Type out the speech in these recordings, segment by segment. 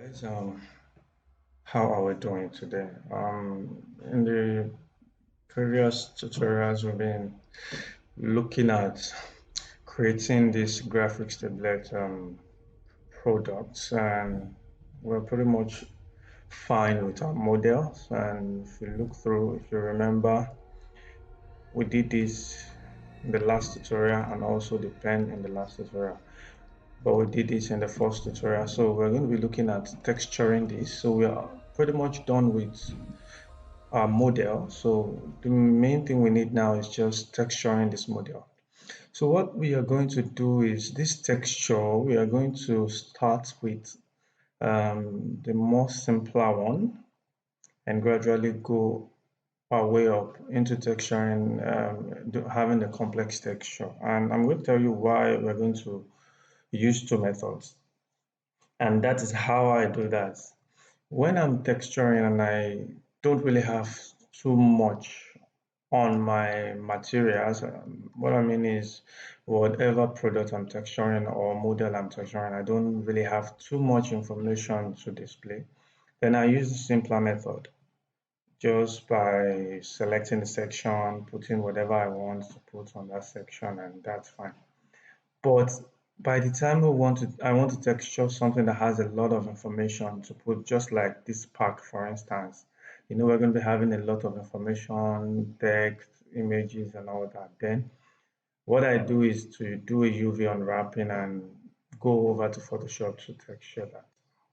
Guys, how are we doing today? In the previous tutorials, we've been looking at creating these graphics tablet products, and we're pretty much fine with our models. And if you look through, if you remember, we did this in the last tutorial and also the pen in the last tutorial. But we did this in the first tutorial, so we're going to be looking at texturing this. So we are pretty much done with our model. So the main thing we need now is just texturing this model. So what we are going to do is this texture, we are going to start with the more simpler one and gradually go our way up into texturing, having a complex texture. And I'm going to tell you why we're going to use two methods. And that is how I do that. When I'm texturing and I don't really have too much on my materials, what I mean is whatever product I'm texturing or model I'm texturing, I don't really have too much information to display, then I use the simpler method just by selecting the section, putting whatever I want to put on that section, and that's fine. But by the time I want to texture something that has a lot of information to put, just like this pack, for instance, we're going to be having a lot of information, text, images, and all that. Then what I do is to do a UV unwrapping and go over to Photoshop to texture that.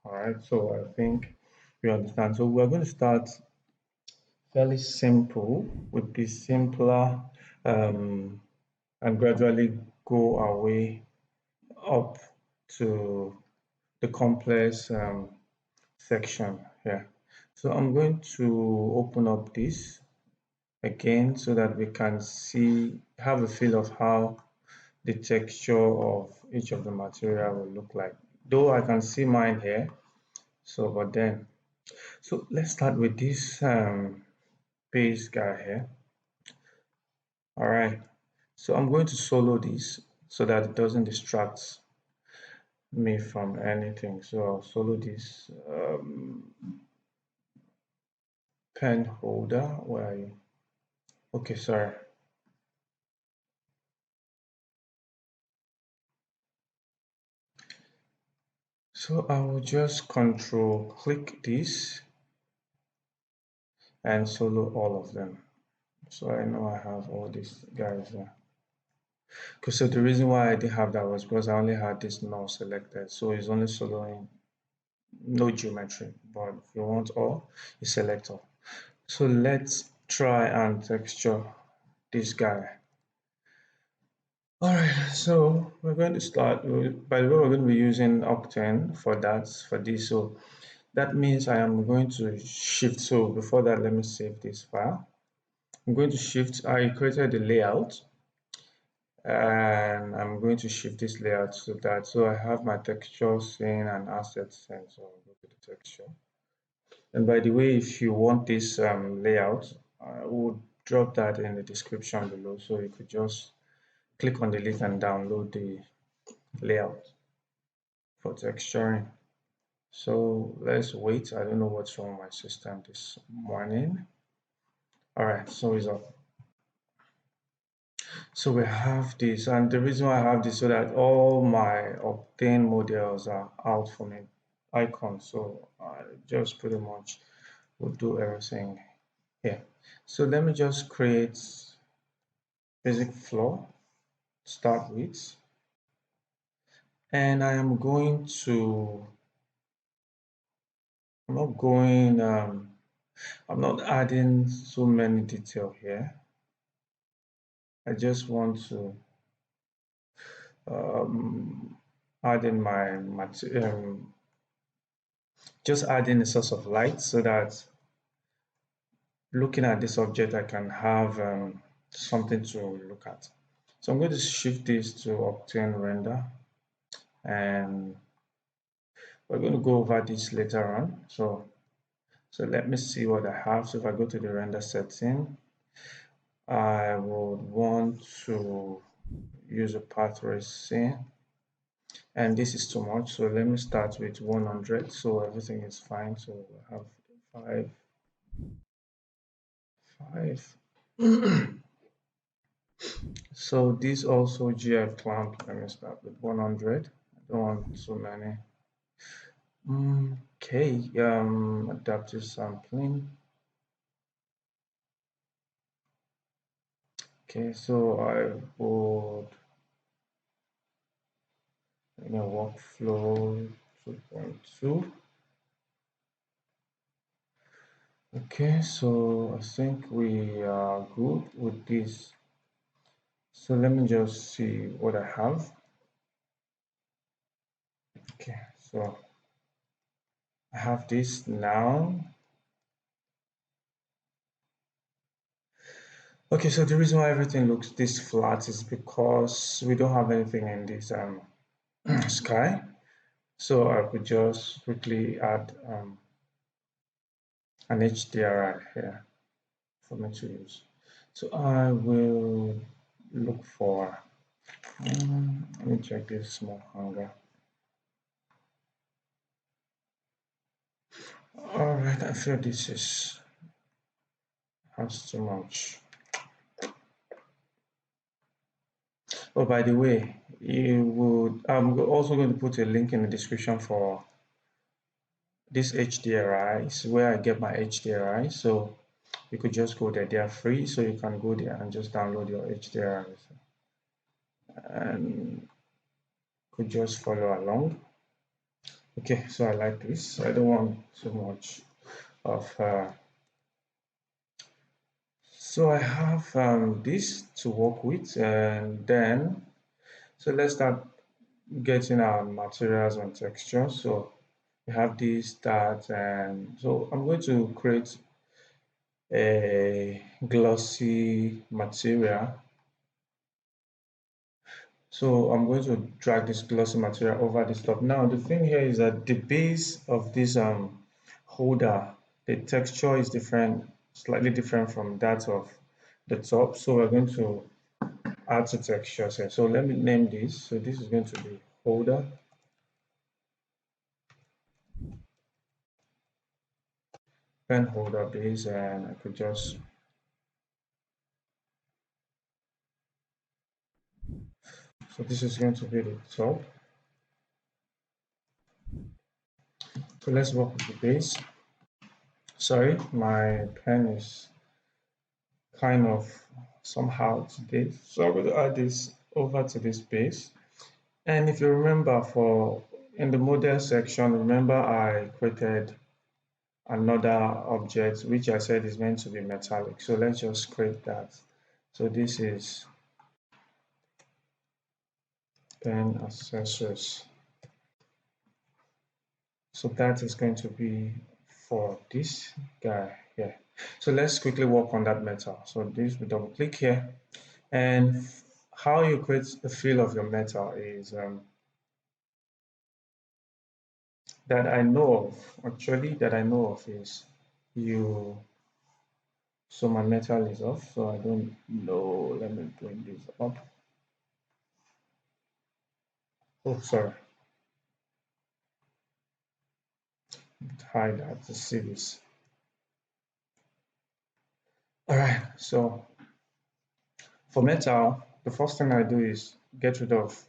All right, so I think you understand. So we're going to start fairly simple with this simpler and gradually go our way up to the complex section here. So I'm going to open up this again so that we can have a feel of how the texture of each of the material will look like. Though I can see mine here, so let's start with this base guy here. All right, so I'm going to solo this so that it doesn't distract me from anything. So I'll solo this pen holder. Where are you? Okay, sorry. So I will just control click this and solo all of them. So I know I have all these guys there. Because so the reason why I didn't have that was because I only had this null selected. So it's only soloing no geometry. But if you want all, you select all. So let's try and texture this guy. All right, so we're going to start. By the way, we're going to be using Octane for this. So that means I am going to shift. So before that, let me save this file. I'm going to shift. I created the layout, and I'm going to shift this layout so I have my texture scene and asset scene. So I'll go to the texture. And by the way, if you want this layout, I will drop that in the description below, so you could just click on the link and download the layout for texturing. So let's wait. I don't know what's wrong with my system this morning. All right, so it's up. So we have this, and the reason why I have this so that all my Octane models are out for me icons. So I just pretty much will do everything here. So let me just create basic floor to start with, and I am going to. I'm not adding so many detail here. I just want to add in just add in a source of light so that looking at this object I can have something to look at. So I'm going to shift this to Octane render, and we're going to go over this later on. So let me see what I have. So if I go to the render setting, I would want to use a path tracing. and this is too much, so let me start with 100, so everything is fine. So I have 5. So this also GF clamp, let me start with 100. I don't want so many. Okay, adaptive sampling. Okay, so I would in a workflow 2.2. Okay, so I think we are good with this. So let me just see what I have. Okay, so I have this now. Okay, so the reason why everything looks this flat is because we don't have anything in this sky. So I could just quickly add an HDRI here for me to use. So I will look for, let me check this small hanger. All right, I feel this has too much. Oh, by the way, I'm also going to put a link in the description for this HDRI. Is where I get my HDRI. So you could just go there. They are free, so you can go there and just download your HDRI and could just follow along. Okay, so I like this. I don't want so much of. So I have this to work with, and then so let's start getting our materials and textures. So we have this, that, and so I'm going to create a glossy material. So I'm going to drag this glossy material over this top. Now the thing here is that the base of this holder, the texture is different, slightly different from that of the top. So we're going to add some textures here. So let me name this. So this is going to be holder. Pen holder base, and I could just so this is going to be the top. So let's work with the base. Sorry, my pen is kind of somehow today. So I'm going to add this over to this base. And if you remember for in the model section, remember I created another object which I said is meant to be metallic. So let's just create that. So this is pen accessories. So that is going to be for this guy here. So let's quickly work on that metal. So this, we double click here, and how you create the feel of your metal is that I know of, actually that I know of is you, so my metal is off, so I don't know, let me bring this up. Oh, sorry, hide that to see this. All right, so for metal, the first thing I do is get rid of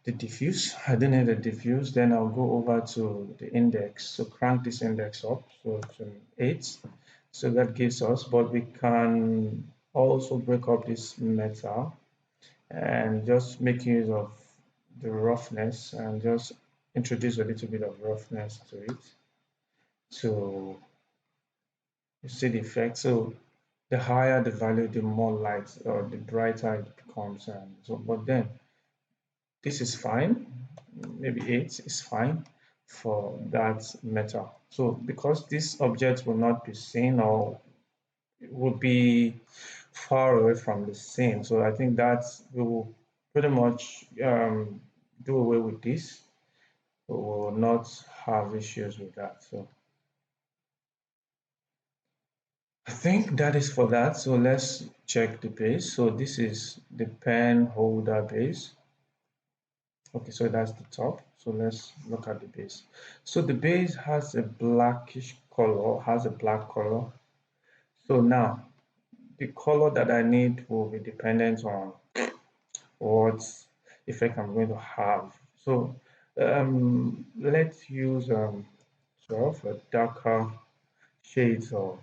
the diffuse. I don't need the diffuse. Then I'll go over to the index. So crank this index up so to 8. So that gives us, but we can also break up this metal and just make use of the roughness and just introduce a little bit of roughness to it. So you see the effect. So the higher the value, the more light or the brighter it becomes. And so, but then this is fine. Maybe 8 is fine for that metal. So because this object will not be seen or would be far away from the scene, so I think that we will pretty much do away with this. We will not have issues with that. So I think that is for that. So let's check the base. So this is the pen holder base. Okay, so that's the top. So let's look at the base. So the base has a blackish color, has a black color. So now the color that I need will be dependent on what effect I'm going to have. So let's use 12 darker shades of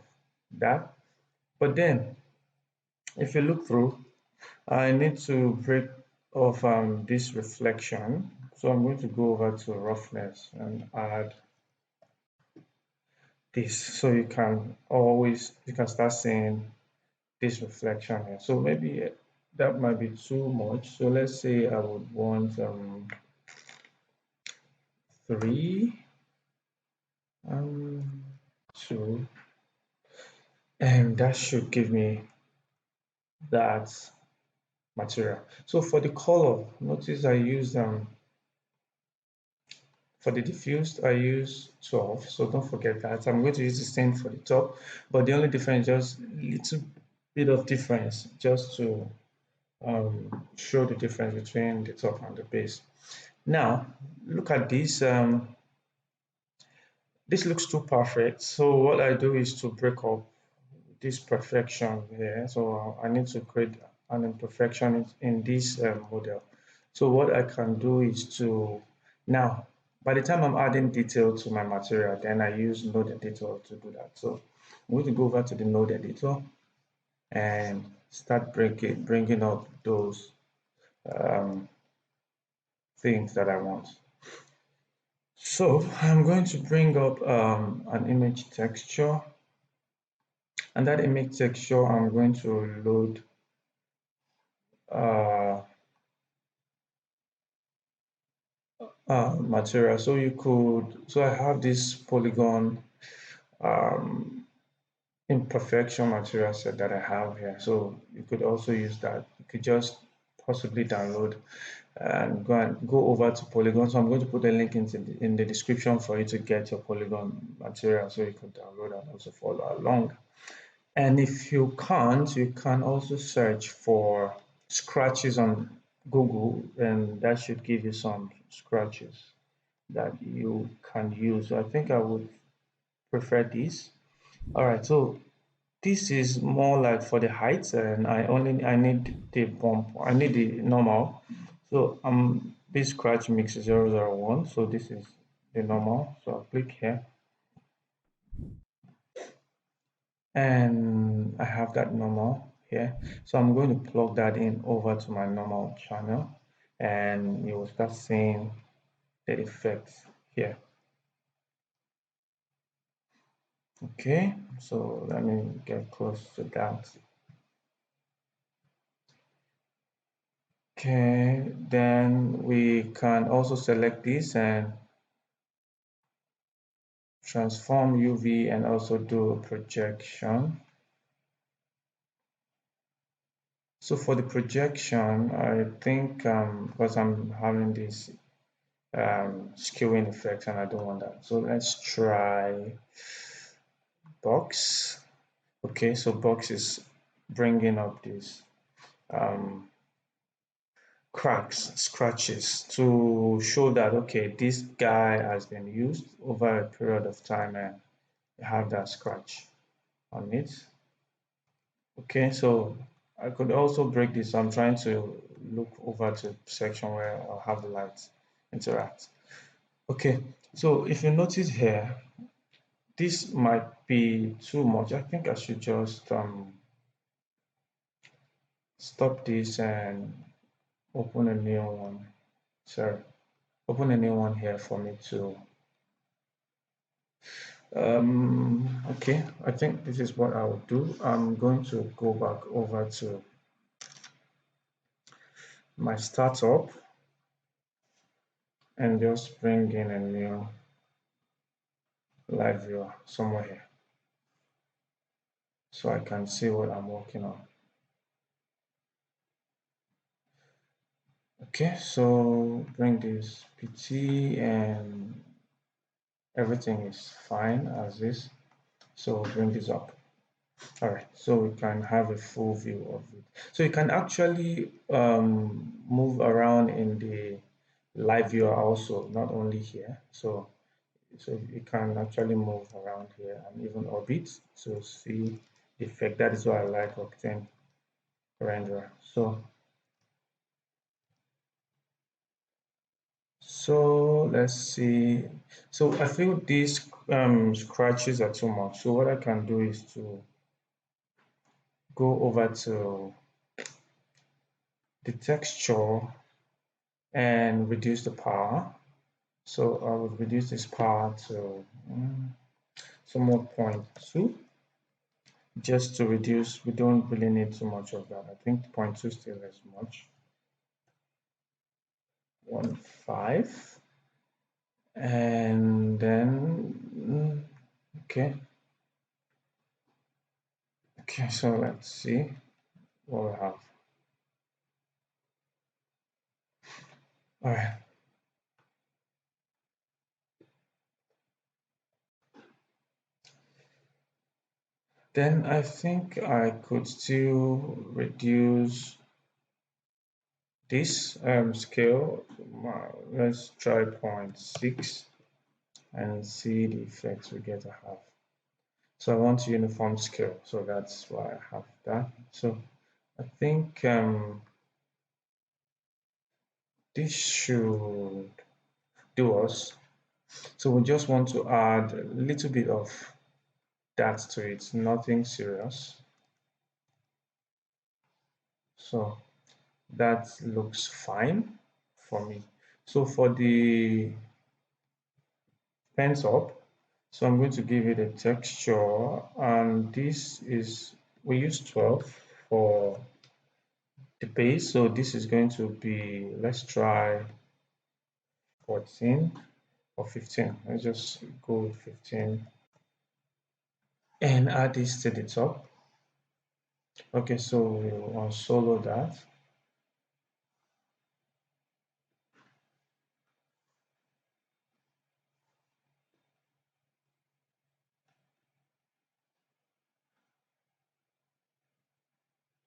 that. But then if you look through, I need to break off this reflection. So I'm going to go over to roughness and add this. So you can start seeing this reflection here. So maybe that might be too much. So let's say I would want 3, 2, and that should give me that material. So for the color, notice I use for the diffused, I use 12, so don't forget that. I'm going to use the same for the top, but the only difference, just little bit of difference, just to show the difference between the top and the base. Now, look at this. This looks too perfect. So what I do is to break up this perfection here. So I need to create an imperfection in this model. So what I can do is to now, by the time I'm adding detail to my material, then I use node editor to do that. So I'm going to go over to the node editor and start bringing up those things that I want. So I'm going to bring up an image texture, and that image texture I'm going to load material. So I have this polygon imperfection material set that I have here. So you could also use that. You could just possibly download and go over to Polygon. So I'm going to put a link in the description for you to get your Polygon material so you can download and also follow along. And if you can't, you can also search for scratches on Google, and that should give you some scratches that you can use. So I think I would prefer this. All right, so this is more like for the height, and I need the bump. I need the normal. So this scratch mix 001. So this is the normal. So I'll click here, and I have that normal here. So I'm going to plug that in over to my normal channel, and you will start seeing the effects here. Okay, so let me get close to that. Okay, then we can also select this and transform UV and also do a projection. So for the projection, I think because I'm having this skewing effect and I don't want that. So let's try box. Okay, so box is bringing up these cracks, scratches to show that, okay, this guy has been used over a period of time and have that scratch on it. Okay, so I could also break this. I'm trying to look over to section where I'll have the lights interact. Okay, so if you notice here, this might be too much. I think I should just stop this and open a new one. Sorry, open a new one here for me to okay, I think this is what I will do. I'm going to go back over to my startup and just bring in a new live viewer somewhere here so I can see what I'm working on. Okay, so bring this PT and everything is fine as is. So bring this up. All right, so we can have a full view of it. So you can actually move around in the live viewer also, not only here. So you can actually move around here and even orbit to see the effect. That is why I like Octane renderer. So let's see. So I feel these scratches are too much. So what I can do is to go over to the texture and reduce the power. So I would reduce this power to somewhat 0.2 just to reduce. We don't really need too much of that. I think 0.2 still is much. 1.5 and then okay. So let's see what we have. All right. Then I think I could still reduce this scale. Let's try 0.6 and see the effects we get to have. So I want uniform scale, so that's why I have that. So I think this should do us. So we just want to add a little bit of that to it, nothing serious. So that looks fine for me. So for the pens up, so I'm going to give it a texture, and this is, we use 12 for the base, so this is going to be, let's try 14 or 15. Let's just go with 15 and add this to the top. Okay, so we'll solo that.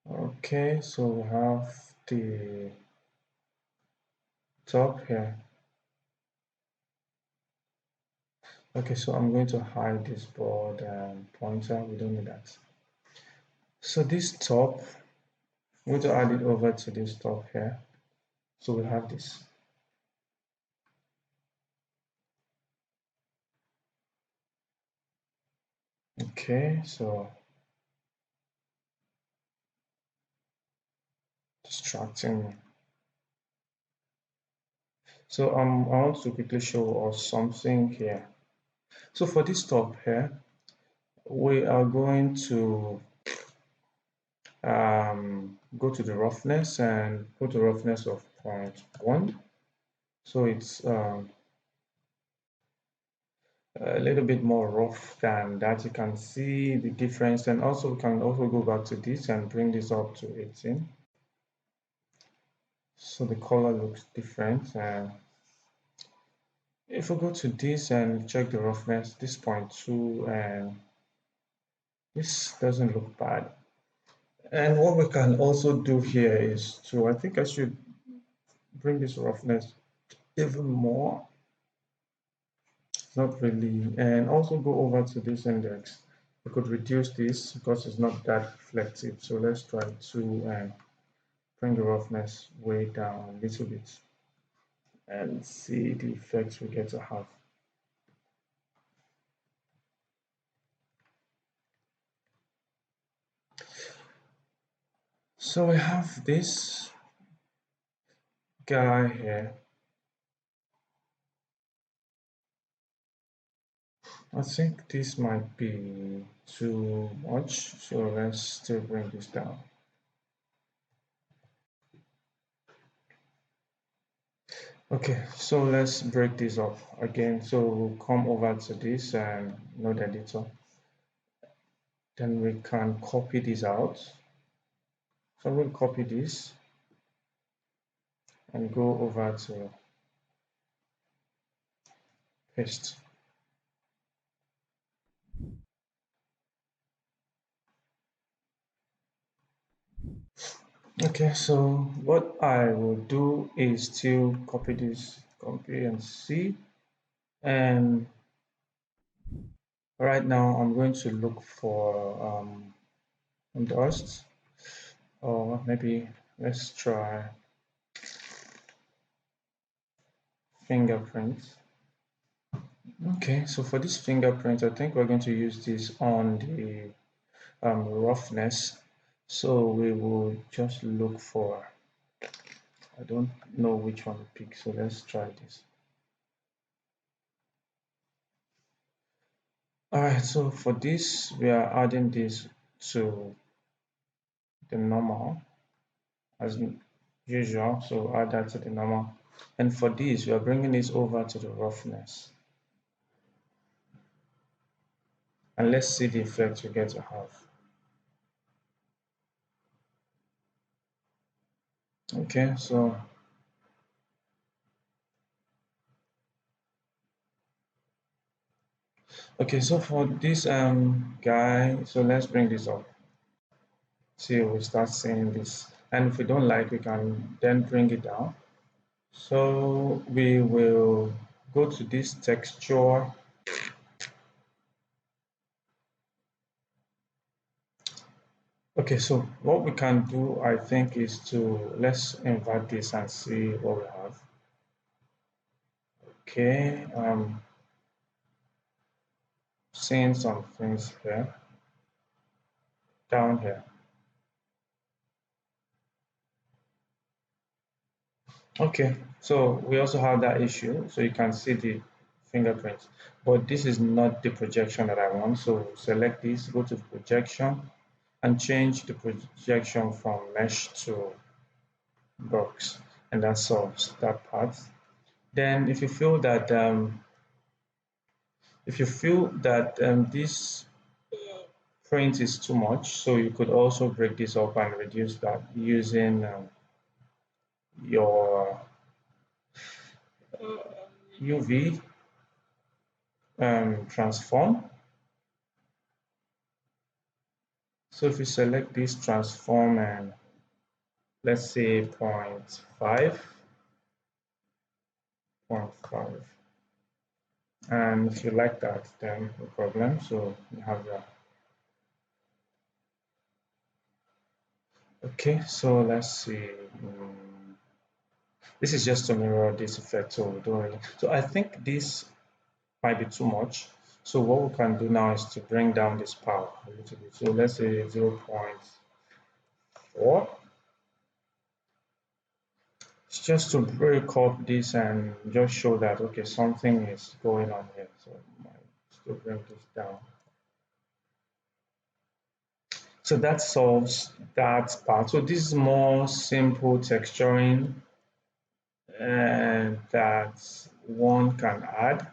Okay, so we have the top here. Okay, so I'm going to hide this board and pointer. We don't need that. So this top, I'm going to add it over to this top here. So we have this. Okay, so distracting. So I want to quickly show us something here. So for this top here, we are going to go to the roughness and put a roughness of 0.1. So it's a little bit more rough than that. You can see the difference, and also we can also go back to this and bring this up to 18. So the color looks different. If we go to this and check the roughness, this 0.2, and this doesn't look bad. And what we can also do here is to, I think I should bring this roughness even more. Not really. And also go over to this index. We could reduce this because it's not that reflective. So let's try to bring the roughness way down a little bit and see the effects we get to have. So we have this guy here. I think this might be too much, so let's still bring this down. Okay, so let's break this up again. So we'll come over to this and node editor. Then we can copy this out. So we'll copy this and go over to paste. Okay, so what I will do is to copy this, copy and C. And right now I'm going to look for dust, or maybe let's try fingerprints. Okay, so for this fingerprint, I think we're going to use this on the roughness. So we will just look for, I don't know which one to pick, so let's try this. All right, so for this, we are adding this to the normal as usual. So add that to the normal. And for this, we are bringing this over to the roughness. And let's see the effect we get to have. Okay, so for this guy, so let's bring this up till we start seeing this. And if we don't like, we can then bring it down. So we will go to this texture. Okay, so what we can do, I think, is to let's invert this and see what we have. Okay, seeing some things here, down here. Okay, so we also have that issue. So you can see the fingerprints, but this is not the projection that I want. So select this, go to projection, and change the projection from mesh to box, and that solves that part. Then if you feel that this print is too much, so you could also break this up and reduce that using your UV transform. So if you select this transform and let's say 0.5, 0.5, and if you like that, then no problem. So you have that. Okay, so let's see. This is just to mirror this effect, so we don't really. So I think this might be too much. So what we can do now is to bring down this power a little bit. So let's say 0.4. It's just to break up this and just show that, okay, something is going on here. So I might still bring this down. So that solves that part. So this is more simple texturing and that one can add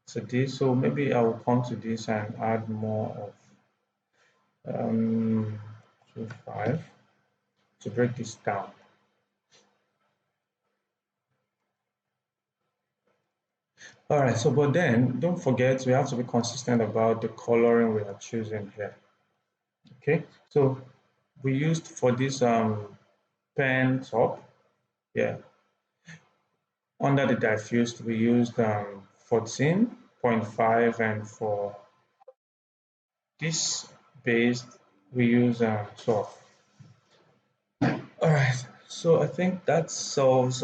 to this. So maybe I will come to this and add more of 5 to break this down. All right, so but then don't forget we have to be consistent about the coloring we are choosing here. Okay, so we used for this pen top, yeah, under the diffused we used 14.5, and for this base we use 12. All right, so I think that solves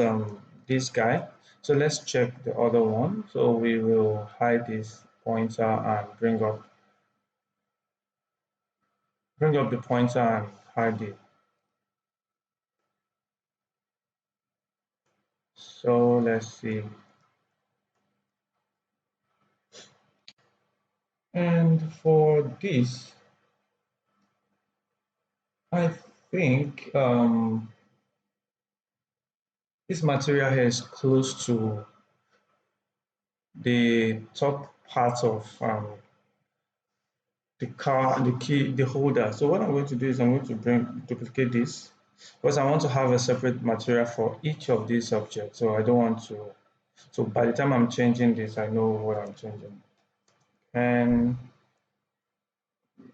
this guy. So let's check the other one. So we will hide this pointer and bring up the pointer and hide it. So let's see. And for this, I think this material here is close to the top part of the car, the key, the holder. So what I'm going to do is I'm going to duplicate this because I want to have a separate material for each of these objects. So I don't want to, so by the time I'm changing this, I know what I'm changing. And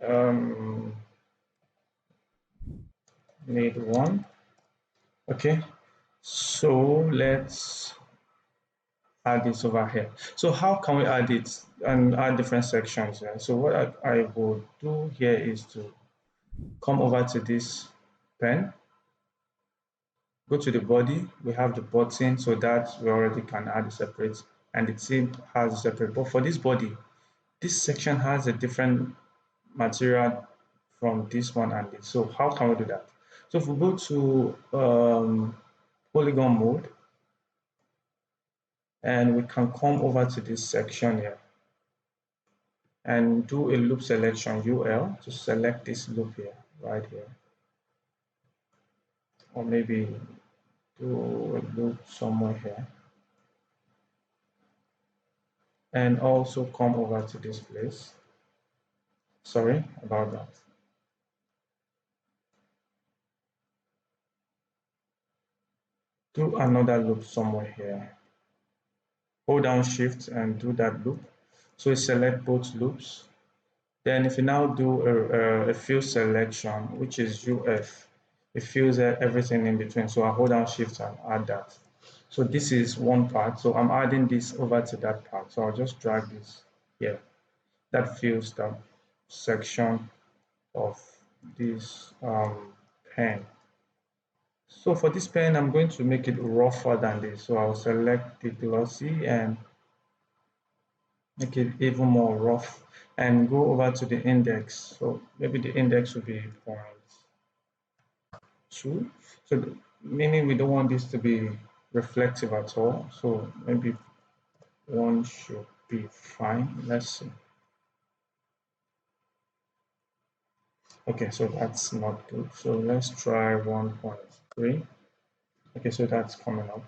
um, need one. Okay, so let's add this over here. So how can we add it and add different sections here? So what I will do here is to come over to this pen, go to the body, we have the button, so that we already can add a separate, and the team has a separate. But for this body, this section has a different material from this one and this. So how can we do that? So if we go to polygon mode, and we can come over to this section here and do a loop selection UL to select this loop here, right here. Or maybe do a loop somewhere here. And also come over to this place. Sorry about that. Do another loop somewhere here. Hold down shift and do that loop. So you select both loops. Then if you now do a fill selection, which is UF, it fills everything in between. So I hold down shift and add that. So this is one part. So I'm adding this over to that part. So I'll just drag this here. That fills the section of this pen. So for this pen, I'm going to make it rougher than this. So I'll select the glossy and make it even more rough and go over to the index. So maybe the index will be 0.2. So meaning we don't want this to be reflective at all. So maybe 1 should be fine. Let's see. Okay, so that's not good. So let's try 1.3. Okay, so that's coming up.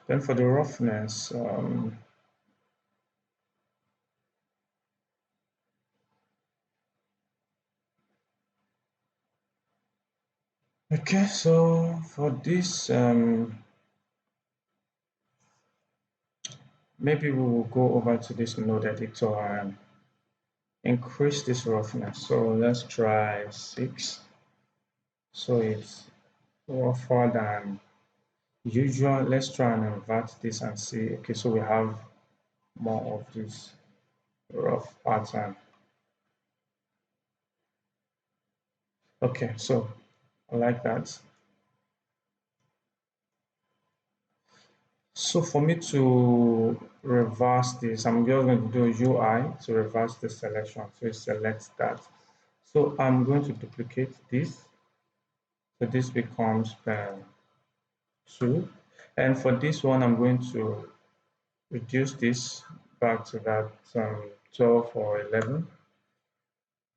Then for the roughness, okay, so for this, maybe we will go over to this node editor and increase this roughness. So let's try 6. So it's rougher than usual. Let's try and invert this and see. Okay, so we have more of this rough pattern. Okay, so I like that. So for me to reverse this, I'm just going to do UI to reverse the selection. So it selects that. So I'm going to duplicate this. So this becomes pen 2. And for this one, I'm going to reduce this back to that 12 or 11.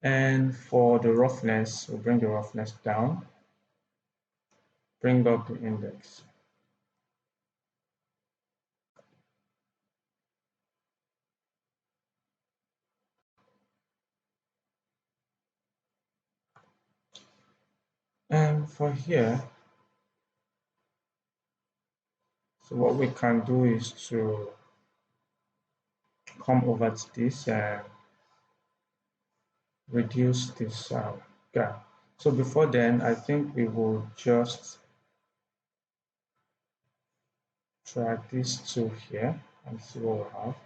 And for the roughness, we'll bring the roughness down, bring up the index. And for here, so what we can do is to come over to this and reduce this gap. So before then, I think we will just drag these two here and see what we have.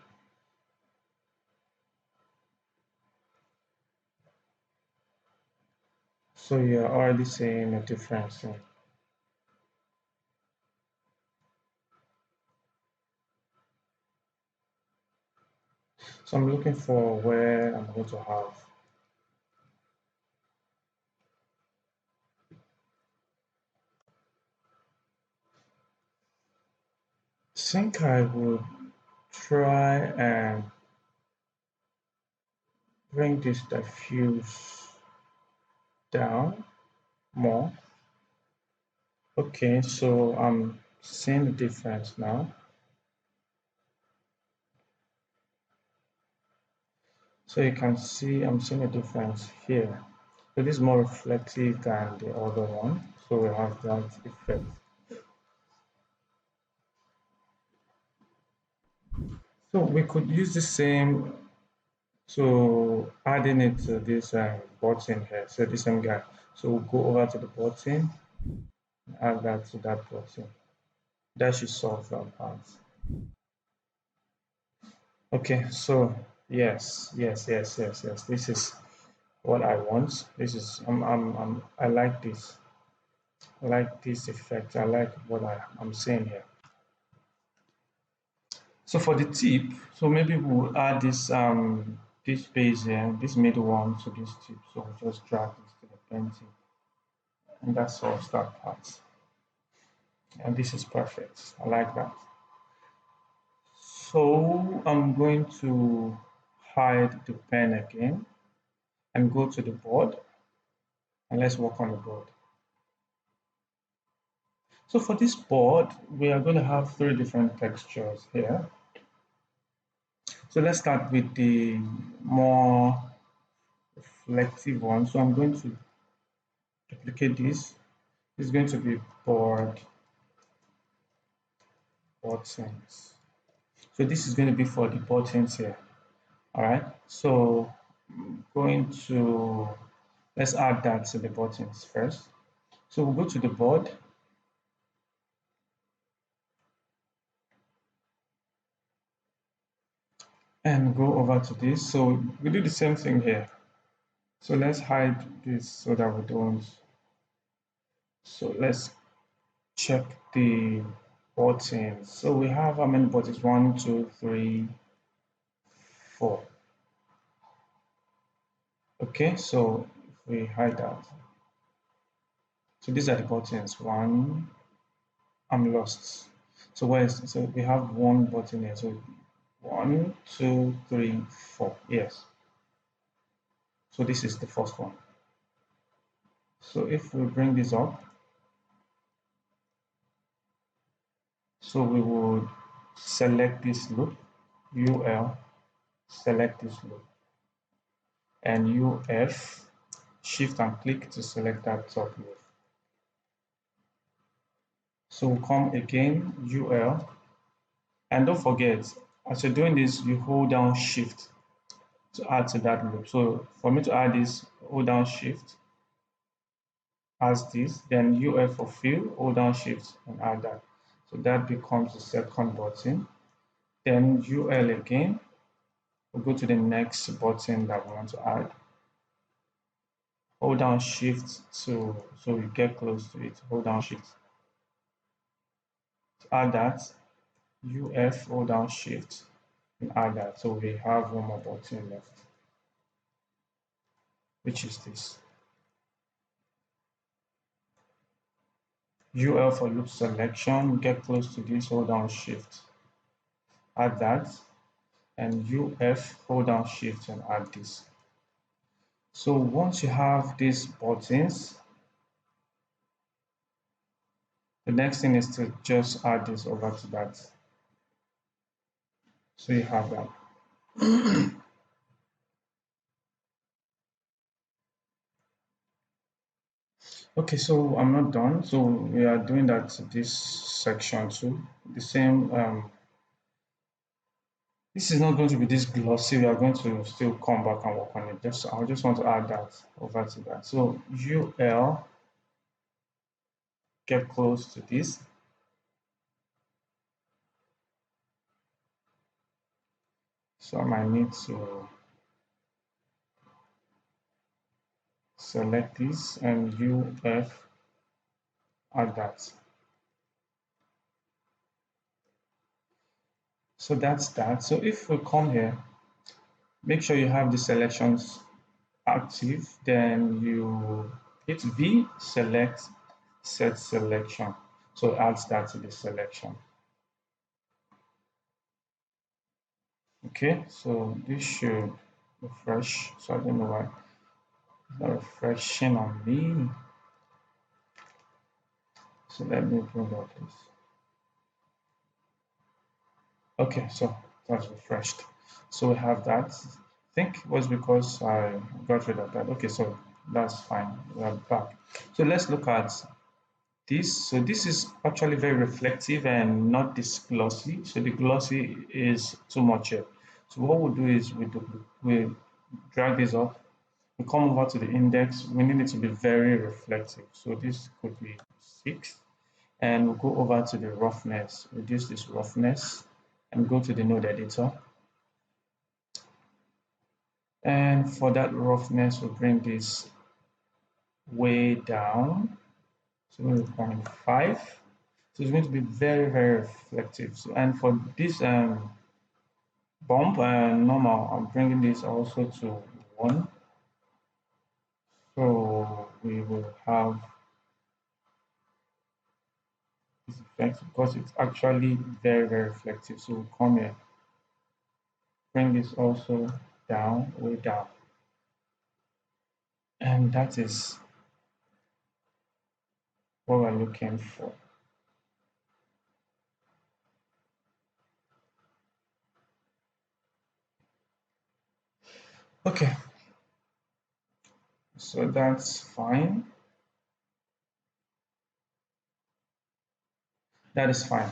So you're already seeing a difference in. So I'm looking for where I'm going to have I think I would try and bring this diffuse down more. Okay, so I'm seeing the difference now. So you can see I'm seeing a difference here. So this is more reflective than the other one. So we have that effect. So we could use the same So adding it to this button here, so this same guy. So we'll go over to the button, add that to that button. That should solve that part. Okay, so yes. This is what I want. This is I like this. I like this effect. I like what I'm seeing here. So for the tip, so maybe we'll add this base here, this middle one to this tip. So we'll just drag this to the pen tip, and that solves that part. And this is perfect. I like that. So I'm going to hide the pen again and go to the board, and let's work on the board. So for this board, we are going to have 3 different textures here. So let's start with the more reflective one. So I'm going to duplicate this. This is going to be board buttons. So this is going to be for the buttons here. All right. So I'm going to let's add that to the buttons first. So we'll go to the board. And go over to this. So we do the same thing here. So let's hide this so that we don't. So let's check the buttons. So we have how many buttons? 1, 2, 3, 4. Okay, so if we hide that. So these are the buttons. 1, I'm lost. So so we have 1 button here. So 1, 2, 3, 4. Yes. So this is the first one. So if we bring this up, so we would select this loop, UL, select this loop, and UF, shift and click to select that top loop. So we'll come again, UL, and don't forget, as you're doing this, you hold down shift to add to that loop. So for me to add this, hold down shift, as this, then UF for fill, hold down shift and add that. So that becomes the second button. Then UL again, we'll go to the next button that we want to add. Hold down shift so you get close to it. Hold down shift to add that. UF, hold down shift and add that. So we have one more button left, which is this. UL for loop selection, get close to this, hold down shift, add that, and UF, hold down shift and add this. So once you have these buttons, the next thing is to just add this over to that. So you have that. Okay, so I'm not done. So we are doing that to this section too. The same, this is not going to be this glossy. We are going to still come back and work on it. I just want to add that over to that. So UL, get close to this. So I might need to select this and UF, add that. So that's that. So if we come here, make sure you have the selections active, then you hit V, select, set selection. So it adds that to the selection. Okay, so this should refresh. So I don't know why it's not refreshing on me. So let me bring up this. Okay, so that's refreshed. So we have that. I think it was because I got rid of that. Okay, so that's fine. We are back. So let's look at this. So this is actually very reflective and not this glossy. So the glossy is too much here. So what we'll do is we drag this up, we come over to the index, we need it to be very reflective. So this could be 6, and we'll go over to the roughness, reduce this roughness, and go to the node editor. And for that roughness, we'll bring this way down, so maybe 0.5. So it's going to be very, very reflective. So, and for this bump normal, I'm bringing this also to 1. So we will have this effect because it's actually very, very reflective. So we'll come here, bring this also down, way down. And that is what we're looking for. Okay, so that's fine. That is fine.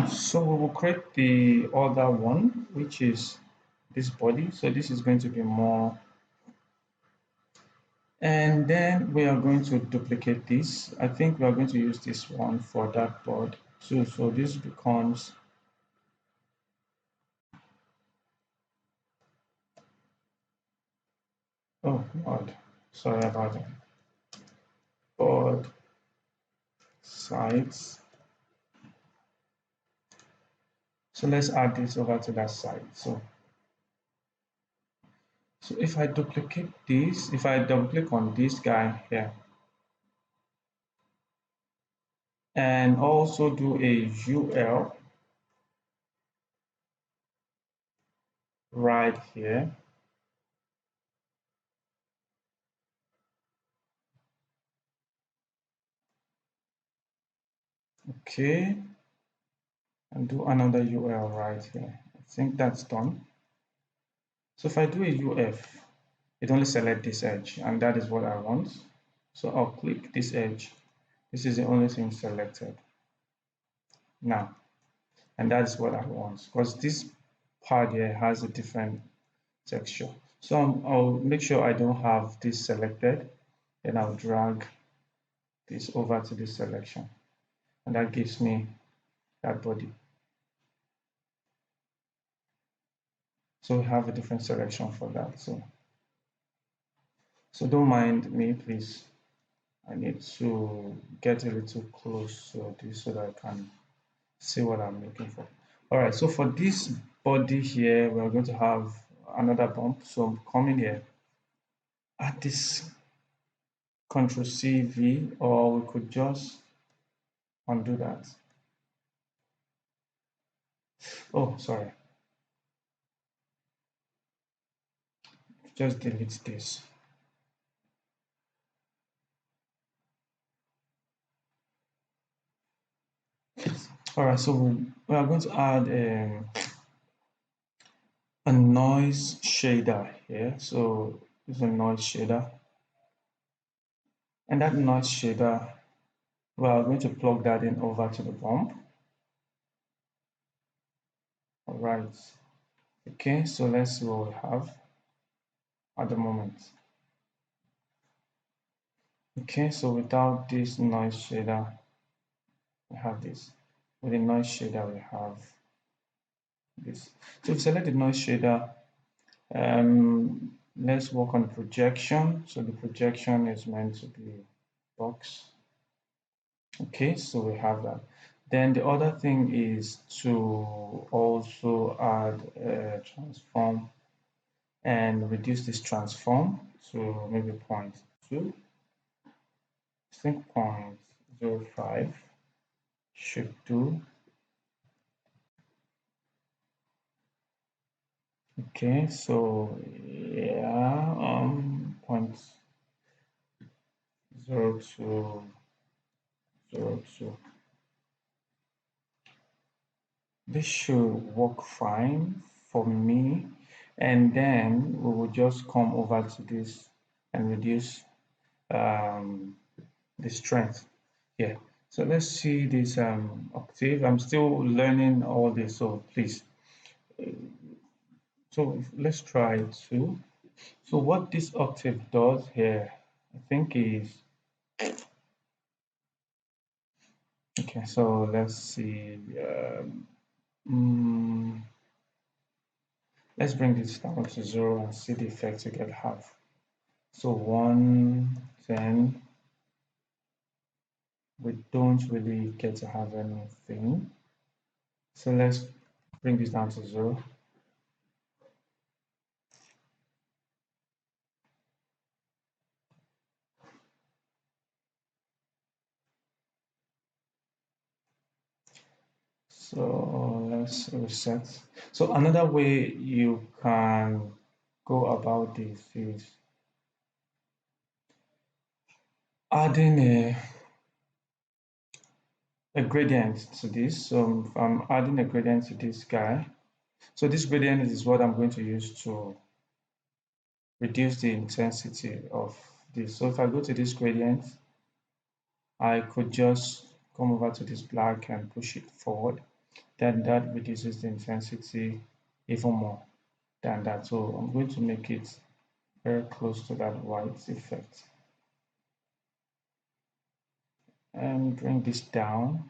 So we will create the other one, which is this body. So this is going to be more. And then we are going to duplicate this. I think we are going to use this one for that board too. So this becomes oh God, sorry about that. Board sides. So let's add this over to that side. So if I duplicate this, if I double click on this guy here, and also do a UL right here. Okay, and do another UL right here. I think that's done. So if I do a UF, it only select this edge, and that is what I want. So I'll click this edge. This is the only thing selected now, and that is what I want because this part here has a different texture. So I'll make sure I don't have this selected, and I'll drag this over to this selection, and that gives me that body. So we have a different selection for that. So don't mind me, please. I need to get a little close to this so that I can see what I'm looking for. All right, so for this body here, we're going to have another bump. So I'm coming here, add this Control C V, or we could just undo that. Oh, sorry. Just delete this. All right, so we are going to add a noise shader here. So this is a noise shader. And that noise shader, we are going to plug that in over to the bump. All right. Okay, so let's see what we have at the moment. Okay, so without this noise shader, we have this. With the noise shader, we have this. So if select the noise shader, let's work on projection. So the projection is meant to be box. Okay, so we have that. Then the other thing is to also add a transform and reduce this transform to maybe 0.2. I think 0.05 should do. Okay, so yeah, 0.0202. This should work fine for me. And then we will just come over to this and reduce the strength here. So let's see this octave. I'm still learning all this, so please So let's try 2. So what this octave does here, I think is, okay, so let's see. Mm, let's bring this down to 0 and see the effect to get half. So 110, we don't really get to have anything. So let's bring this down to 0. So let's reset. So another way you can go about this is adding a gradient to this. So if I'm adding a gradient to this guy, so this gradient is what I'm going to use to reduce the intensity of this. So if I go to this gradient, I could just come over to this black and push it forward. Then that reduces the intensity even more than that. So I'm going to make it very close to that white effect and bring this down.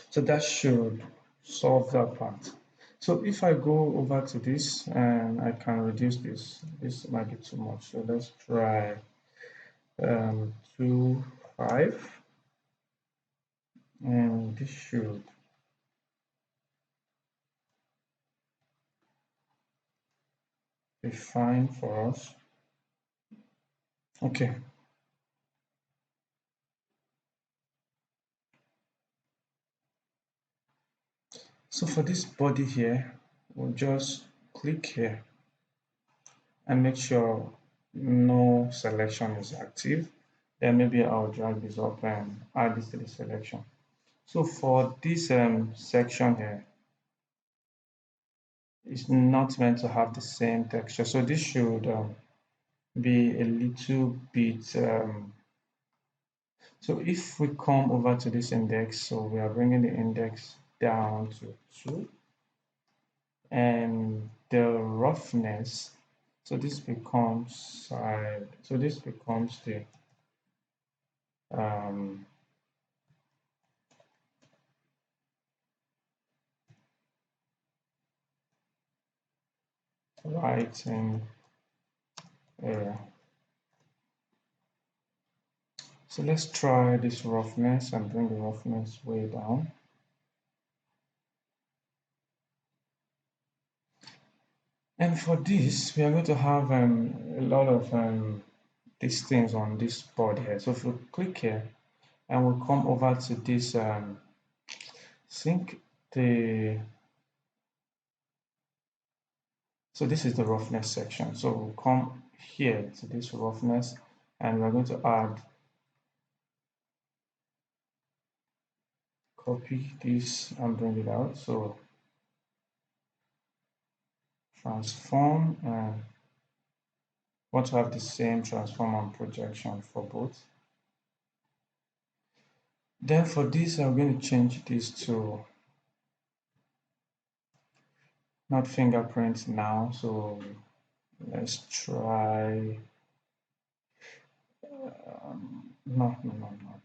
So that should solve that part. So if I go over to this and I can reduce this, this might be too much. So let's try 2, 5, and this should be fine for us. Okay. So for this body here, we'll just click here and make sure no selection is active. Then maybe I'll drag this up and add this to the selection. So for this section here, it's not meant to have the same texture. So this should be a little bit, so if we come over to this index, so we are bringing the index down to 2, and the roughness, so this becomes side, so this becomes the um, writing area. So let's try this roughness and bring the roughness way down. And for this, we are going to have a lot of these things on this board here. So if we click here and we come over to this sync the, so this is the roughness section. So we'll come here to this roughness and we're going to add, copy this and bring it out. So transform, and want to have the same transform and projection for both. Then for this, I'm going to change this to not fingerprint now. So let's try, not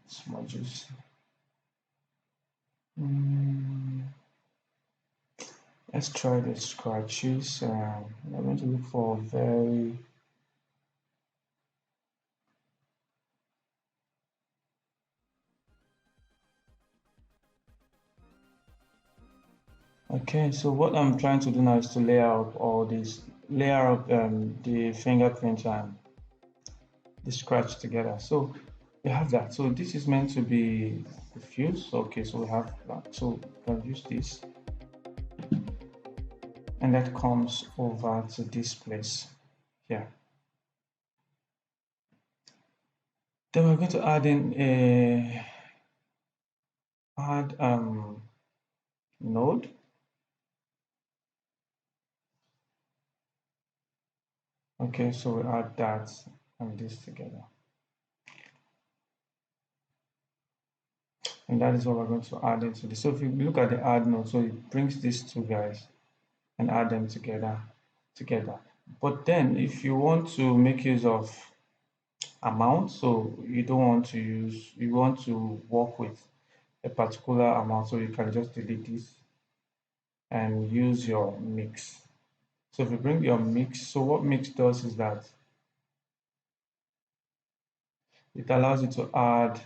smudges. Let's try the scratches. I'm going to look for very, okay, so what I'm trying to do now is to layer up all these, layer up the fingerprint and the scratch together. So we have that. So this is meant to be diffused. Okay, so we have that. So we can use this. And that comes over to this place here. Then we're going to add in a node. Okay, so we add that and this together. And that is what we're going to add into this. So if you look at the add node, so it brings these two guys and add them together. But then if you want to make use of amount, so you want to work with a particular amount, so you can just delete this and use your mix. So if you bring your mix, so what mix does is that it allows you to add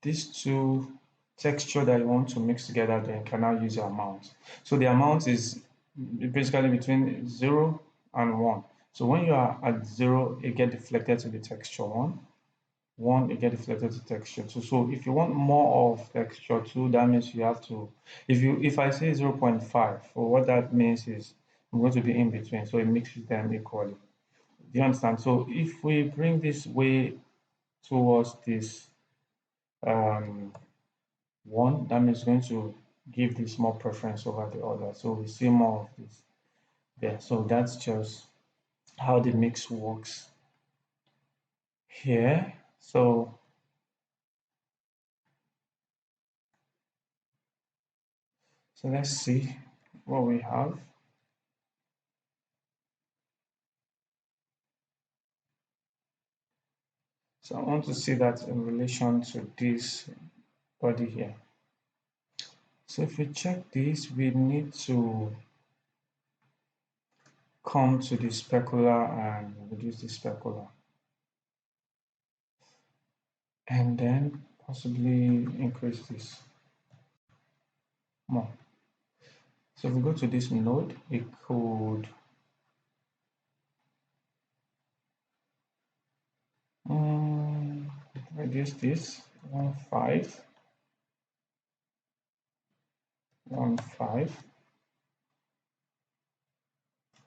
these two texture that you want to mix together, then you can now use your amount. So the amount is basically between 0 and 1. So when you are at 0, it gets deflected to the texture 1. 1, it gets deflected to texture 2. So if you want more of texture 2, that means you have to, if I say 0.5, or what that means is I'm going to be in between, so it mixes them equally. Do you understand? So if we bring this way towards this 1, that means going to give this more preference over the other. So we see more of this there. So that's just how the mix works here. So let's see what we have. So I want to see that in relation to this body here. So if we check this, we need to come to the specular and reduce the specular, and then possibly increase this more. So if we go to this node, we could reduce this 1.5, 1.5.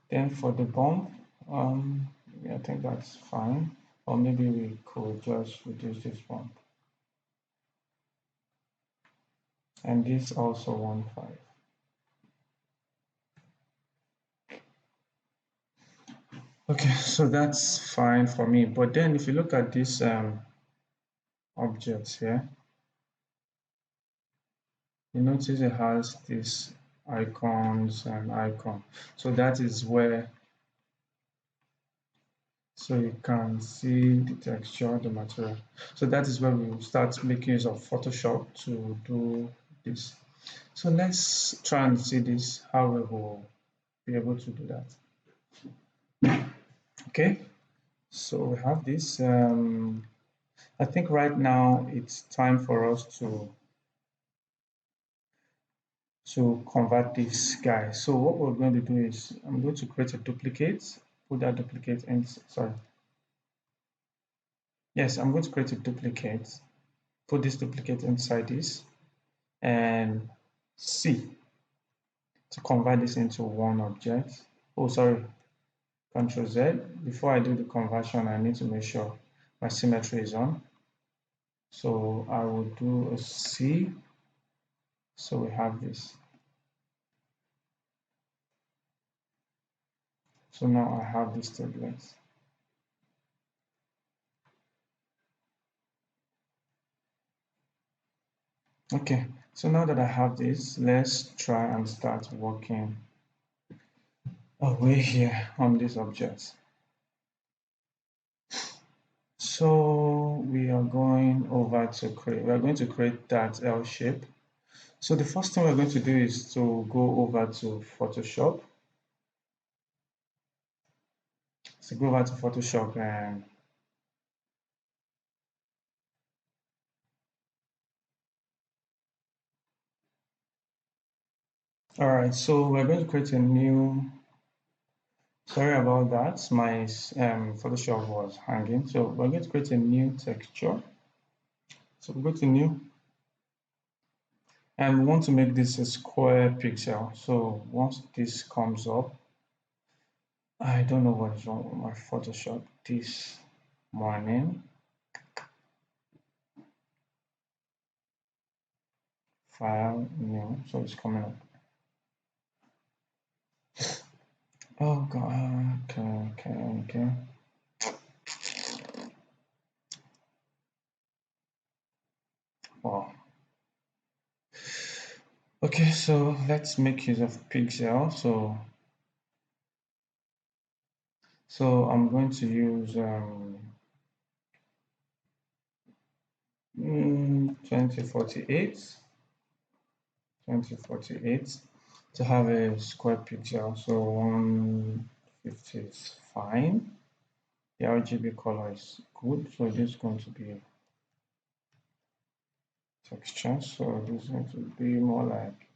Then for the bump, I think that's fine. Or maybe we could just reduce this bump. And this also 1.5. Okay, so that's fine for me. But then if you look at these objects here, you notice it has these icons and icon. So that is where, so you can see the texture, the material. So that is where we will start making use of Photoshop to do this. So let's try and see this, how we will be able to do that. Okay, so we have this. I think right now it's time for us to convert this guy. So what we're going to do is I'm going to create a duplicate, put that duplicate in, sorry. Yes, I'm going to create a duplicate, put this duplicate inside this, and C to convert this into one object. Oh, sorry, Control Z. Before I do the conversion, I need to make sure my symmetry is on. So I will do a C. So we have this. So now I have this tablet. Okay, so now that I have this, let's try and start working away here on this object. So we are going to create that L shape. So the first thing we're going to do is to go over to Photoshop. So go over to Photoshop and all right, so we're going to create a new, sorry about that, my Photoshop was hanging. So we're going to create a new texture. So we go to new, and we want to make this a square pixel. So once this comes up, I don't know what is wrong with my Photoshop this morning. File new, so it's coming up. Oh god, okay. Wow. Okay, so let's make use of pixel. So I'm going to use 2048 to have a square pixel. So 150 is fine. The RGB color is good. So this is going to be texture. So this is going to be more like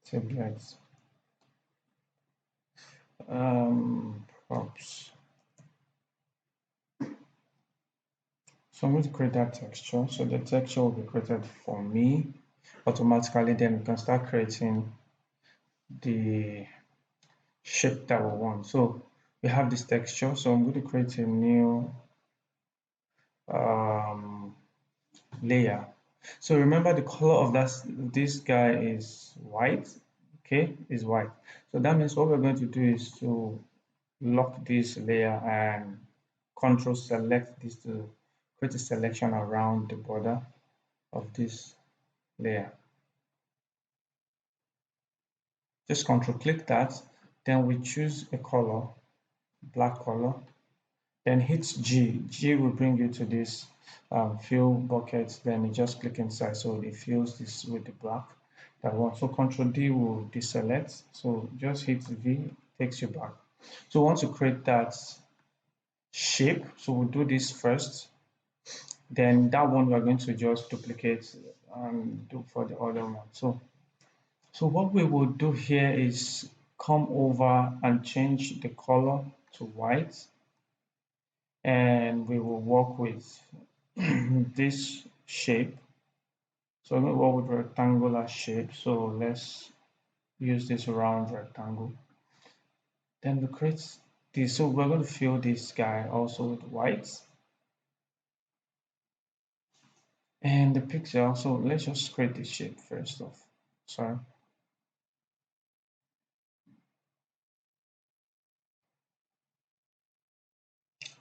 tablets. Props. So I'm going to create that texture. So the texture will be created for me automatically. Then we can start creating the shape that we want. So we have this texture. So I'm going to create a new um, layer. So remember the color of this guy is white. Okay, is white. So that means what we're going to do is to lock this layer and control select this to create a selection around the border of this layer. Just control click that, then we choose a color, black color, then hit G. G will bring you to this fill bucket, then you just click inside so it fills this with the black that one. So control D will deselect, so just hit V, takes you back. So once you create that shape, so we'll do this first, then that one we're going to just duplicate and do for the other one. So what we will do here is come over and change the color to white, and we will work with this shape. So I'm going to work with rectangular shape. So let's use this round rectangle. Then we create this. So we're going to fill this guy also with white. And the pixel, so let's just create the shape first off. Sorry.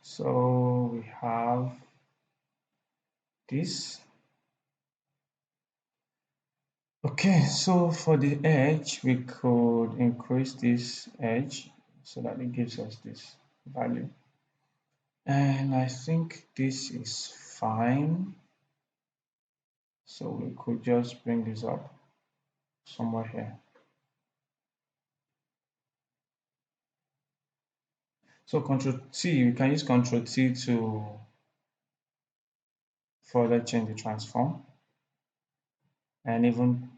So we have this. Okay, so for the edge, we could increase this edge so that it gives us this value. And I think this is fine. So we could just bring this up somewhere here. So Control T, you can use Control T to further change the transform and even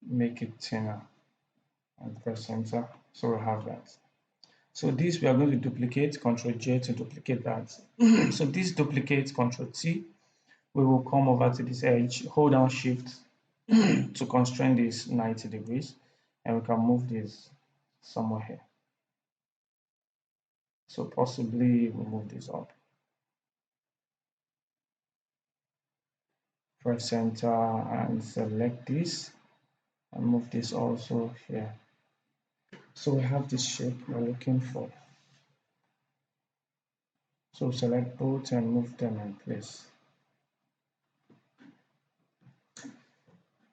make it thinner and press enter. So we have that. So this we are going to duplicate, Control J to duplicate that. So this duplicates, Control T. We will come over to this edge, hold down Shift to constrain this 90 degrees, and we can move this somewhere here. So possibly we'll move this up. Press enter and select this and move this also here. So we have this shape we're looking for. So select both and move them in place.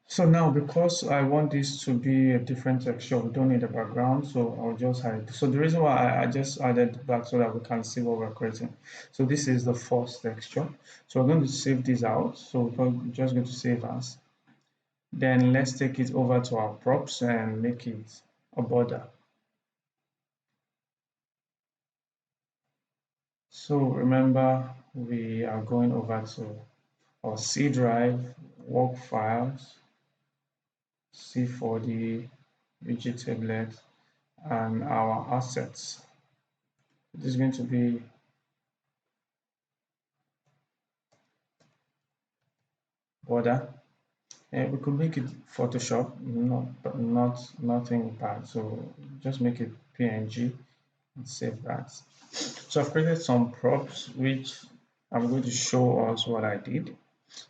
So now, because I want this to be a different texture, we don't need a background, so I'll just hide. So the reason why I just added black so that we can see what we're creating. So this is the first texture. So we're going to save this out. So we're just going to save as. Then let's take it over to our props and make it a border. So remember, we are going over to our C drive, work files, C4D, VG tablet, and our assets. This is going to be border. And we could make it Photoshop, nothing bad. So just make it PNG and save that. So I've created some props which I'm going to show us what I did.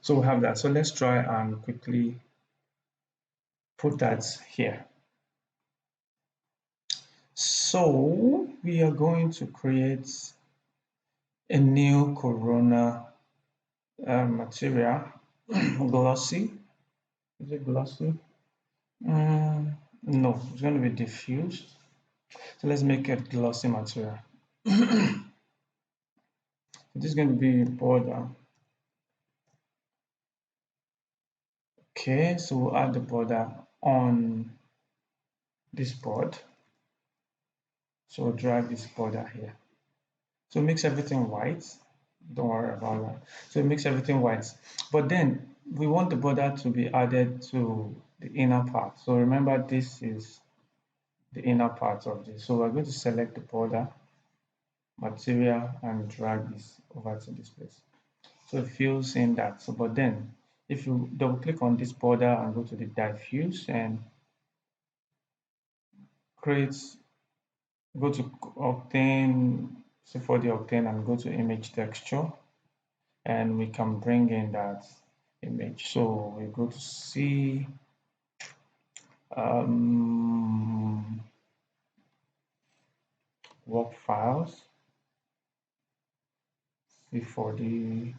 So we have that. So let's try and quickly put that here. So we are going to create a new corona material, glossy. Is it glossy? No, it's going to be diffused. So let's make it glossy material. This is going to be border. Okay, so we'll add the border on this board. So we'll drag this border here. So it makes everything white. Don't worry about that. So it makes everything white. But then we want the border to be added to the inner part. So remember, this is the inner part of this. So we're going to select the border material and drag this over to this place. So it fills in that. So but then if you double click on this border and go to the diffuse and create, go to octane, so for the octane, and go to image texture, and we can bring in that image. So we go to C, work files, C4D,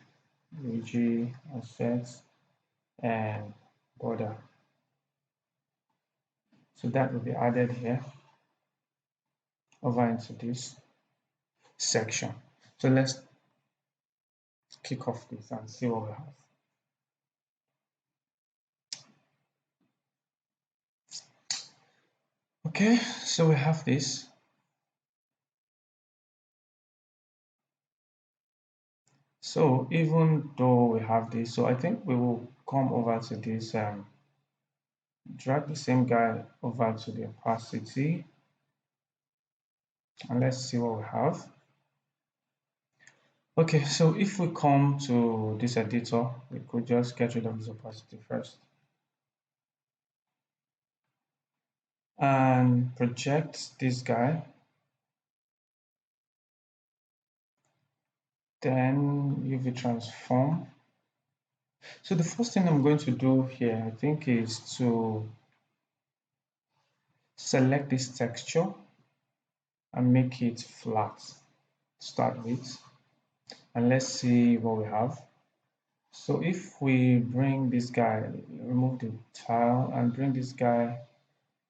UG, assets, and border. So that will be added here over into this section. So let's kick off this and see what we have. Okay, so we have this. So even though we have this, so I think we will come over to this, drag the same guy over to the opacity, and let's see what we have. Okay, so if we come to this editor, we could just get rid of this opacity first and project this guy. Then UV transform. So the first thing I'm going to do here, I think, is to select this texture and make it flat to start with. And let's see what we have. So if we bring this guy, remove the tile and bring this guy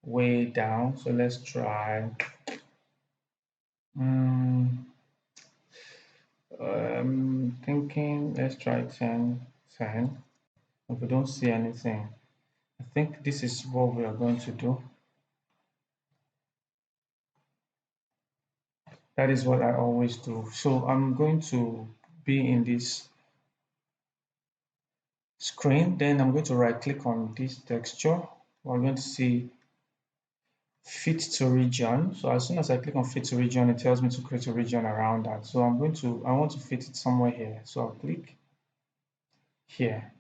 way down. So let's try thinking, let's try 10. If we don't see anything, I think this is what we are going to do. That is what I always do. So I'm going to be in this screen, then I'm going to right click on this texture. We're going to see fit to region. So as soon as I click on fit to region, it tells me to create a region around that. So I want to fit it somewhere here. So I'll click here.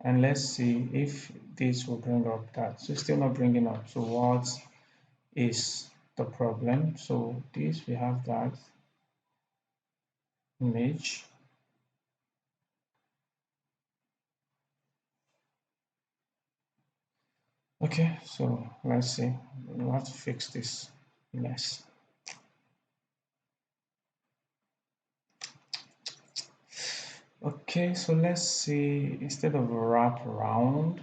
And let's see if this will bring up that. So still not bringing up. So what is the problem? So this, we have that image. Okay, so let's see. We'll have to fix this mess. Okay, so let's see, instead of wrap around,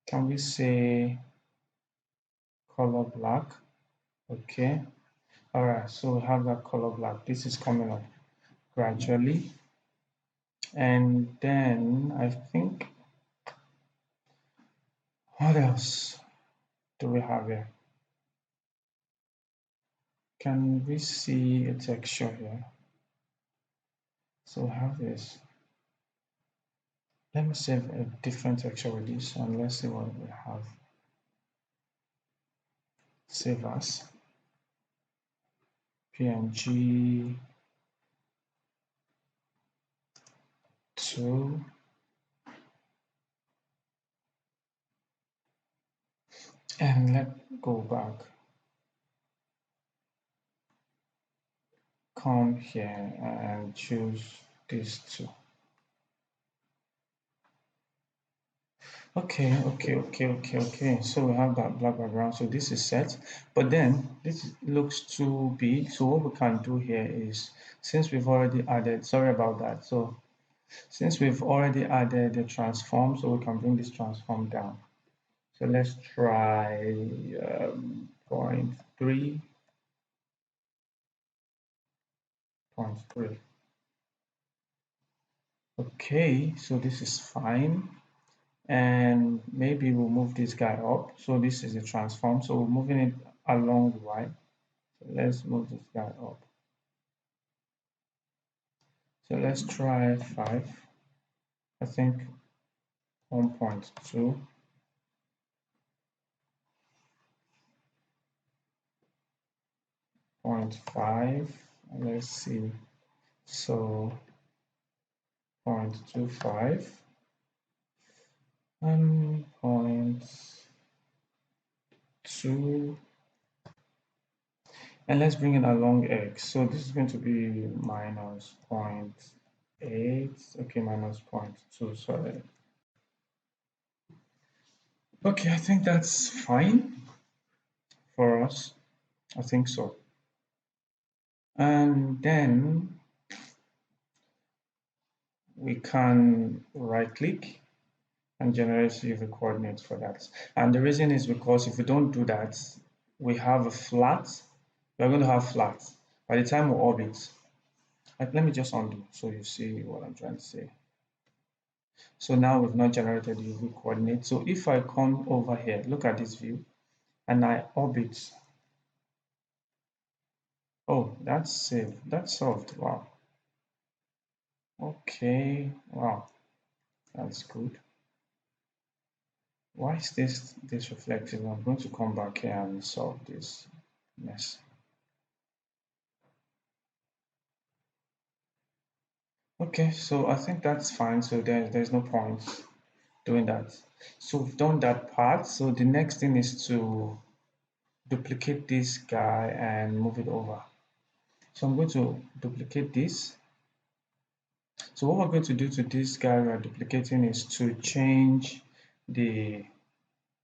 can we say color black? Okay, all right, so we have that color black. This is coming up gradually. And then I think, what else do we have here? Can we see a texture here? So we have this. Let me save a different texture with this and let's see what we have. Save as PNG 2. And let's go back. Come here and choose these two. Okay. So we have that black background. So this is set, but then this looks too big. So what we can do here is, since we've already added, sorry about that. So since we've already added the transform, so we can bring this transform down. So let's try 0.3, 0.3. Okay, so this is fine. And maybe we'll move this guy up. So this is a transform. So we're moving it along the Y. So let's move this guy up. So let's try 5. I think 1.2. 0.5. Let's see. So 0.25. 0.2. And let's bring it along X. So this is going to be minus 0.8. Okay, minus 0.2. Sorry. Okay, I think that's fine for us. I think so. And then we can right click and generate UV coordinates for that. And the reason is because if we don't do that, we have a flat. We're going to have flat. By the time we orbit, let me just undo so you see what I'm trying to say. So now we've not generated the UV coordinate. So if I come over here, look at this view, and I orbit. Oh, that's saved. That's solved. Wow. Okay. Wow. That's good. Why is this reflective? I'm going to come back here and solve this mess. Okay, so I think that's fine. So there's no point doing that. So we've done that part. So the next thing is to duplicate this guy and move it over. So I'm going to duplicate this. So what we're going to do to this guy we're duplicating is to change the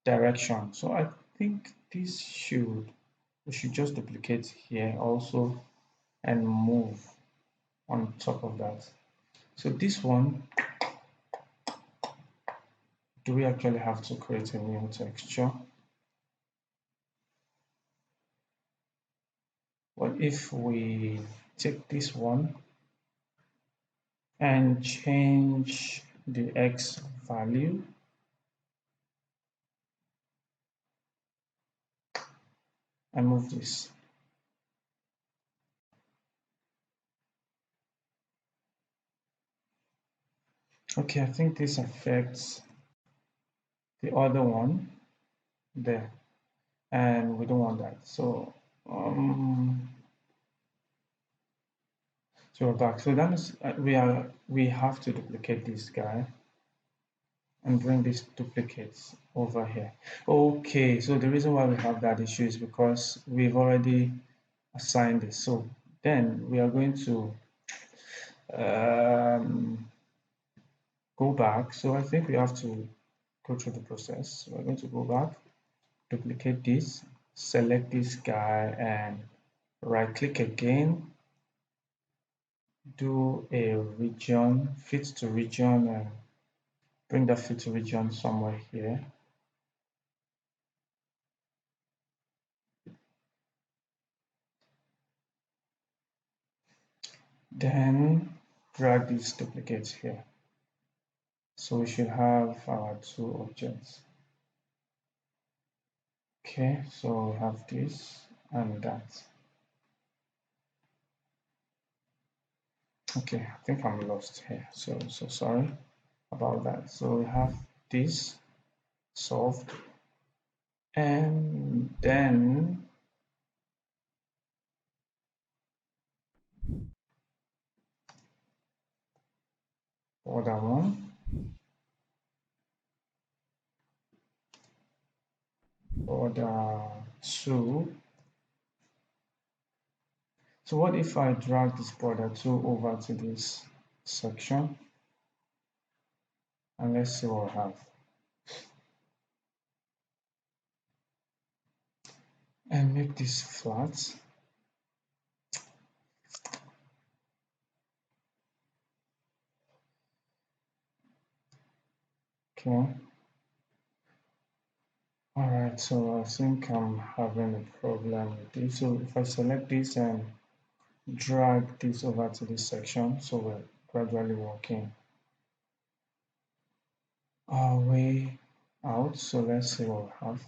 direction. So I think this we should just duplicate here also and move on top of that. So this one, do we actually have to create a new texture? What if we take this one and change the X value and move this? Okay, I think this affects the other one there, and we don't want that. So so we're back. So that means we have to duplicate this guy and bring these duplicates over here. Okay, so the reason why we have that issue is because we've already assigned this. So then we are going to go back. So I think we have to go through the process. So we're going to go back, duplicate this, select this guy, and right click again, do a region, fit to region, and bring that fit to region somewhere here. Then drag these duplicates here. So we should have our two objects. Okay, so we have this and that. Okay, I think I'm lost here. So sorry about that. So we have this solved, and then order one, order two. So what if I drag this border 2 over to this section, and let's see what we have. and make this flat. Okay. Alright, so I think I'm having a problem with this. So if I select this and drag this over to this section, so we're gradually working our way out. So let's see what we have.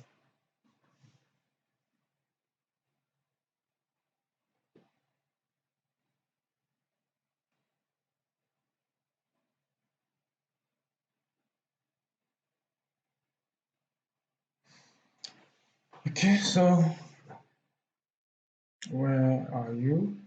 Okay, so where are you?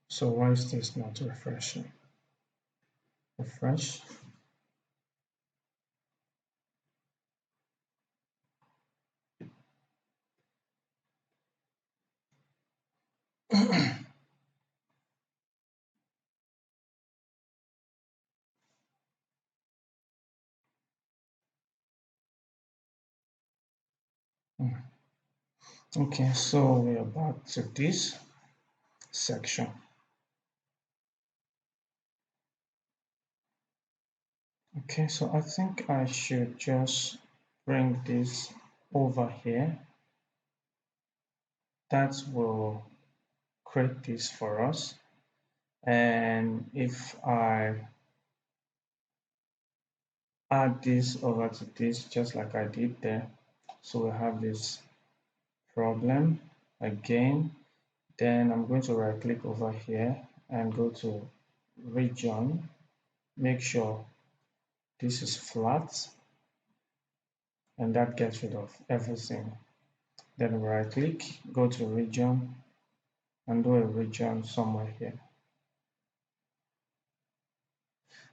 So why is this not refreshing? Refresh. Okay, so we are back to this section. Okay, so I think I should just bring this over here. That will create this for us. And if I add this over to this, just like I did there, so we have this problem again. Then I'm going to right click over here and go to region, make sure this is flat, and that gets rid of everything. Then right click, go to region and do a region somewhere here.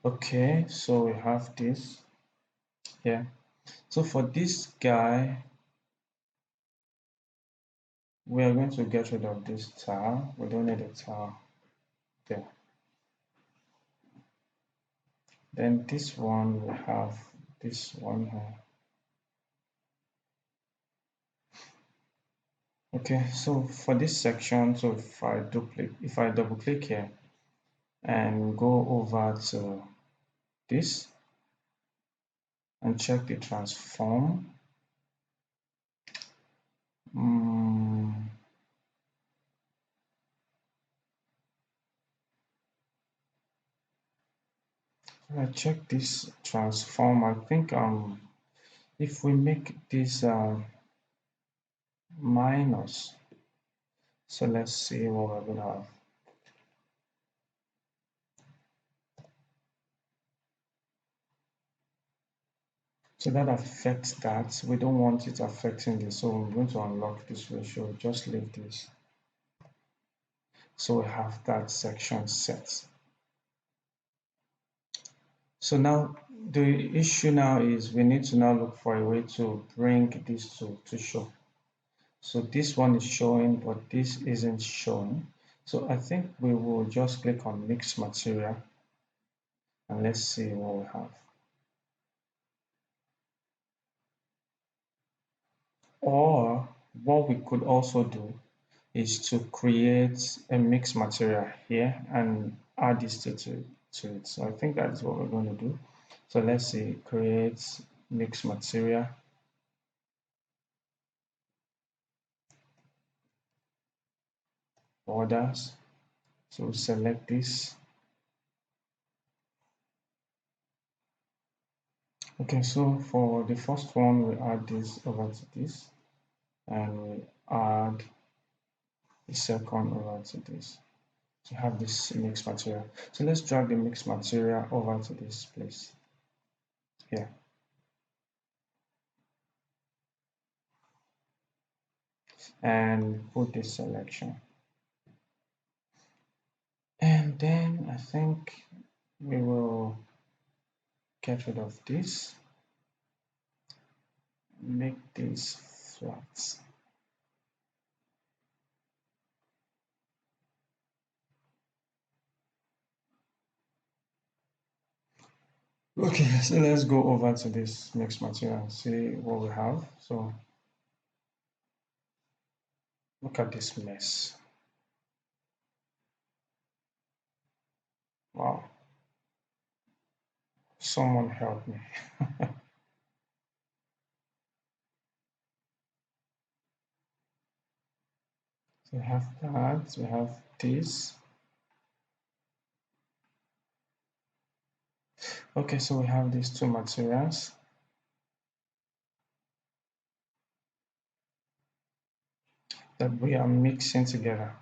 Okay, so we have this here. So for this guy, we are going to get rid of this tile. We don't need a tile there. Then this one, we have this one here. Okay, so for this section, so if I double click here and go over to this and check the transform, I check this transform. I think if we make this minus, so let's see what we're gonna have. So that affects that. We don't want it affecting this, so I'm going to unlock this ratio. Just leave this. So we have that section set. So now the issue now is we need to now look for a way to bring this to show. So this one is showing, but this isn't showing. So I think we will just click on mix material and let's see what we have. Or what we could also do is to create a mix material here and add this to it. So I think that's what we're going to do. So let's see, create mix material. Orders. So select this. Okay, so for the first one, we add this over to this, and we add the second over to this to have this mixed material. So let's drag the mixed material over to this place here. And put this selection. And then I think we will get rid of this, make this flat. Okay, so let's go over to this mixed material and see what we have. So look at this mess. Wow, someone help me. So we have that, we have this. Okay, so we have these two materials. That we are mixing together.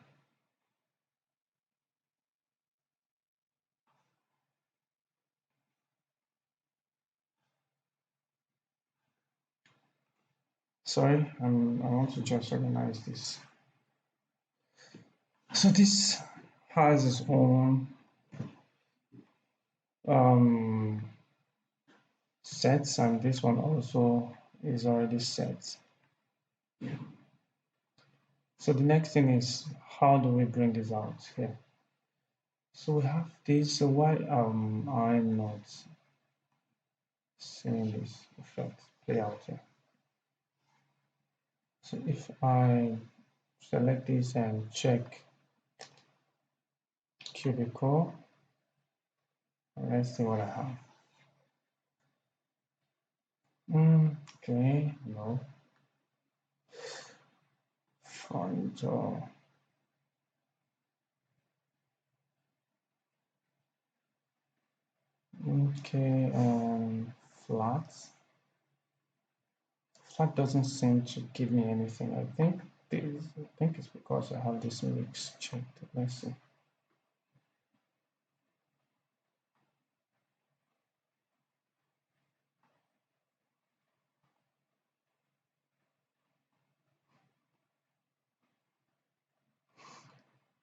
Sorry, I want to just organize this. So this has its own um, sets, and this one also is already set. So the next thing is, how do we bring this out here? So we have this. So why I'm not seeing this effect play out here? So if I select this and check cubicle, let's see what I have. Okay, no. Front. Okay, flat. Flat doesn't seem to give me anything. I think it's because I have this mix checked. Let's see.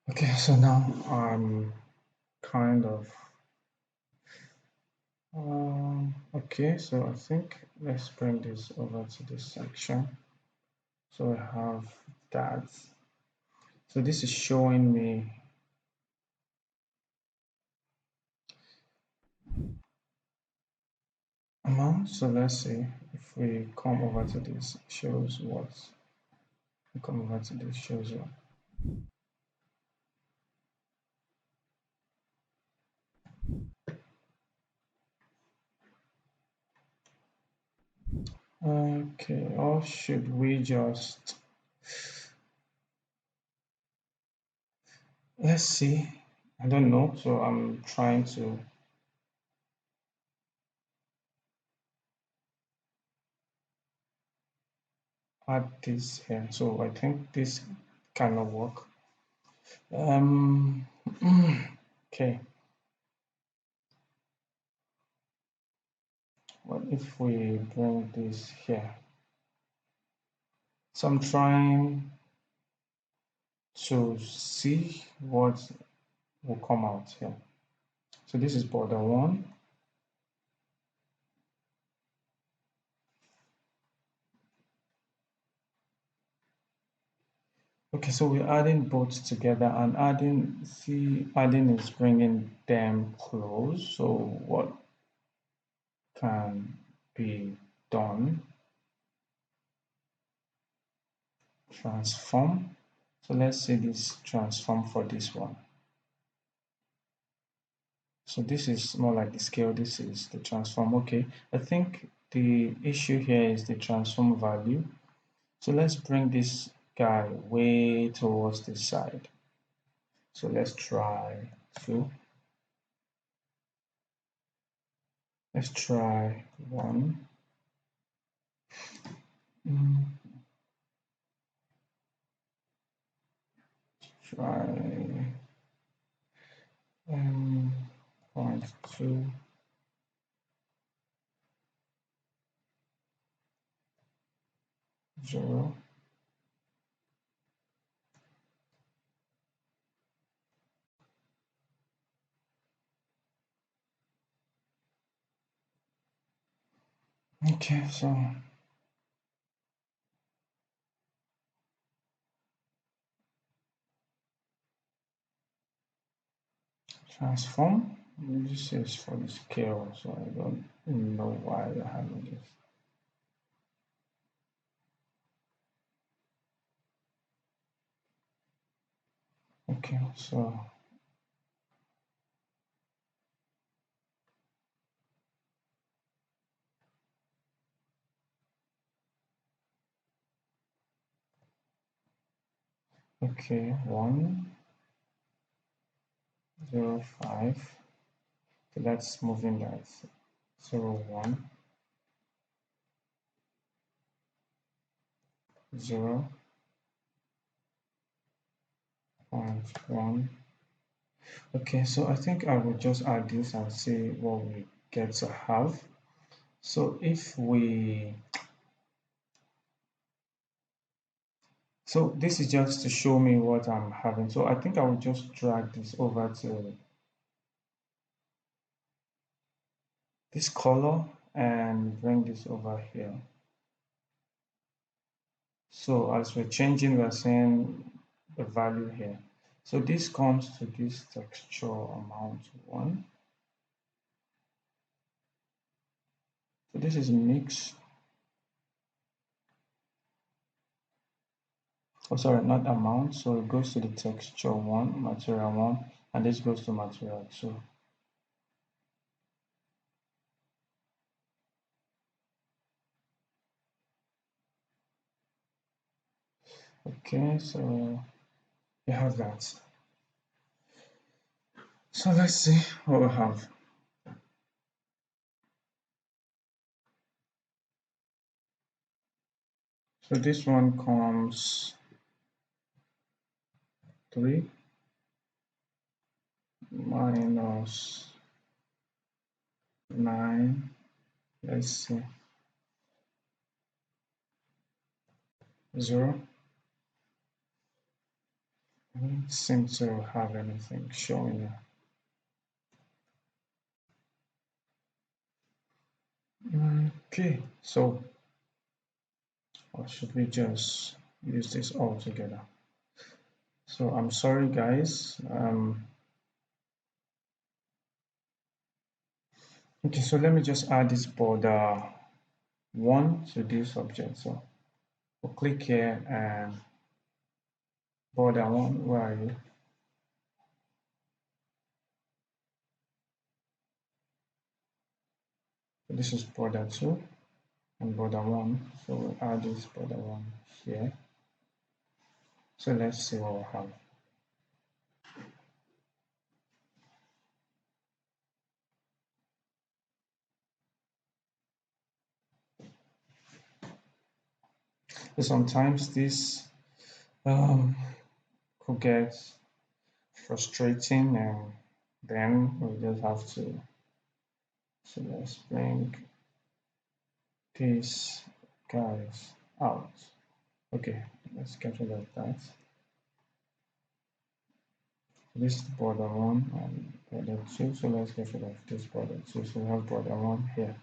Okay, so now I'm kind of okay, so I think let's bring this over to this section. So I have that. So this is showing me amount. So let's see if we come over to this, shows what. We come over to this, shows what. Okay, or should we just, let's see. I don't know, so I'm trying to add this here. So I think this cannot work. Um, okay. What if we bring this here? So I'm trying to see what will come out here. So this is border one. Okay, so we're adding both together and adding is bringing them close. So what can be done? Transform. So let's say this transform for this one. So this is more like the scale, this is the transform. Okay, I think the issue here is the transform value. So let's bring this guy way towards this side. So let's try two. Let's try one. Try 0.2. Okay, so transform. This is for the scale, so I don't know why we're having this. Okay, so okay, 105. So that's moving that 01 0.1. Okay, so I think I will just add this and see what we get to have. So if we, so this is just to show me what I'm having. So I think I will just drag this over to this color and bring this over here. So as we're changing, we're seeing the value here. So this comes to this texture amount 1. So this is mix. Oh, sorry, not amount. So it goes to the texture 1, material 1, and this goes to material 2. Okay, so you have that. So let's see what we have. So this one comes 3 minus 9. Let's see. 0. I don't seem to have anything showing here. Okay, so or should we just use this all together? So I'm sorry guys. Okay, so let me just add this border 1 to this object. So we'll click here and border 1, where are you? So this is border 2 and border 1. So we'll add this border 1 here. So let's see what we have. So sometimes this could get frustrating, and then we just have to, so let's bring these guys out. Okay, let's get rid of that. This is border 1 and border 2, so let's get rid of this border 2. So we have border 1 here.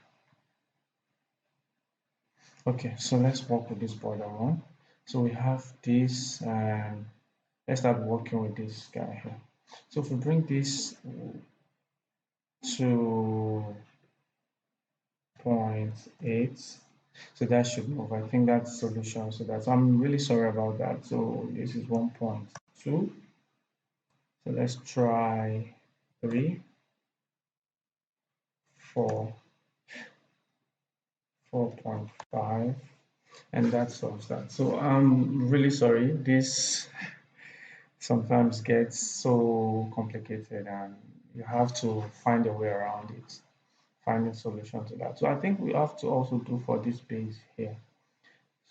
Okay, so let's work with this border 1. So we have this, and let's start working with this guy here. So if we bring this to 0.8, so that should move. I think that's solution. So that's, I'm really sorry about that. So this is 1.2. So let's try 3, 4, 4.5, and that solves that. So I'm really sorry. This sometimes gets so complicated, and you have to find a way around it, find a solution to that. So I think we have to also do for this base here.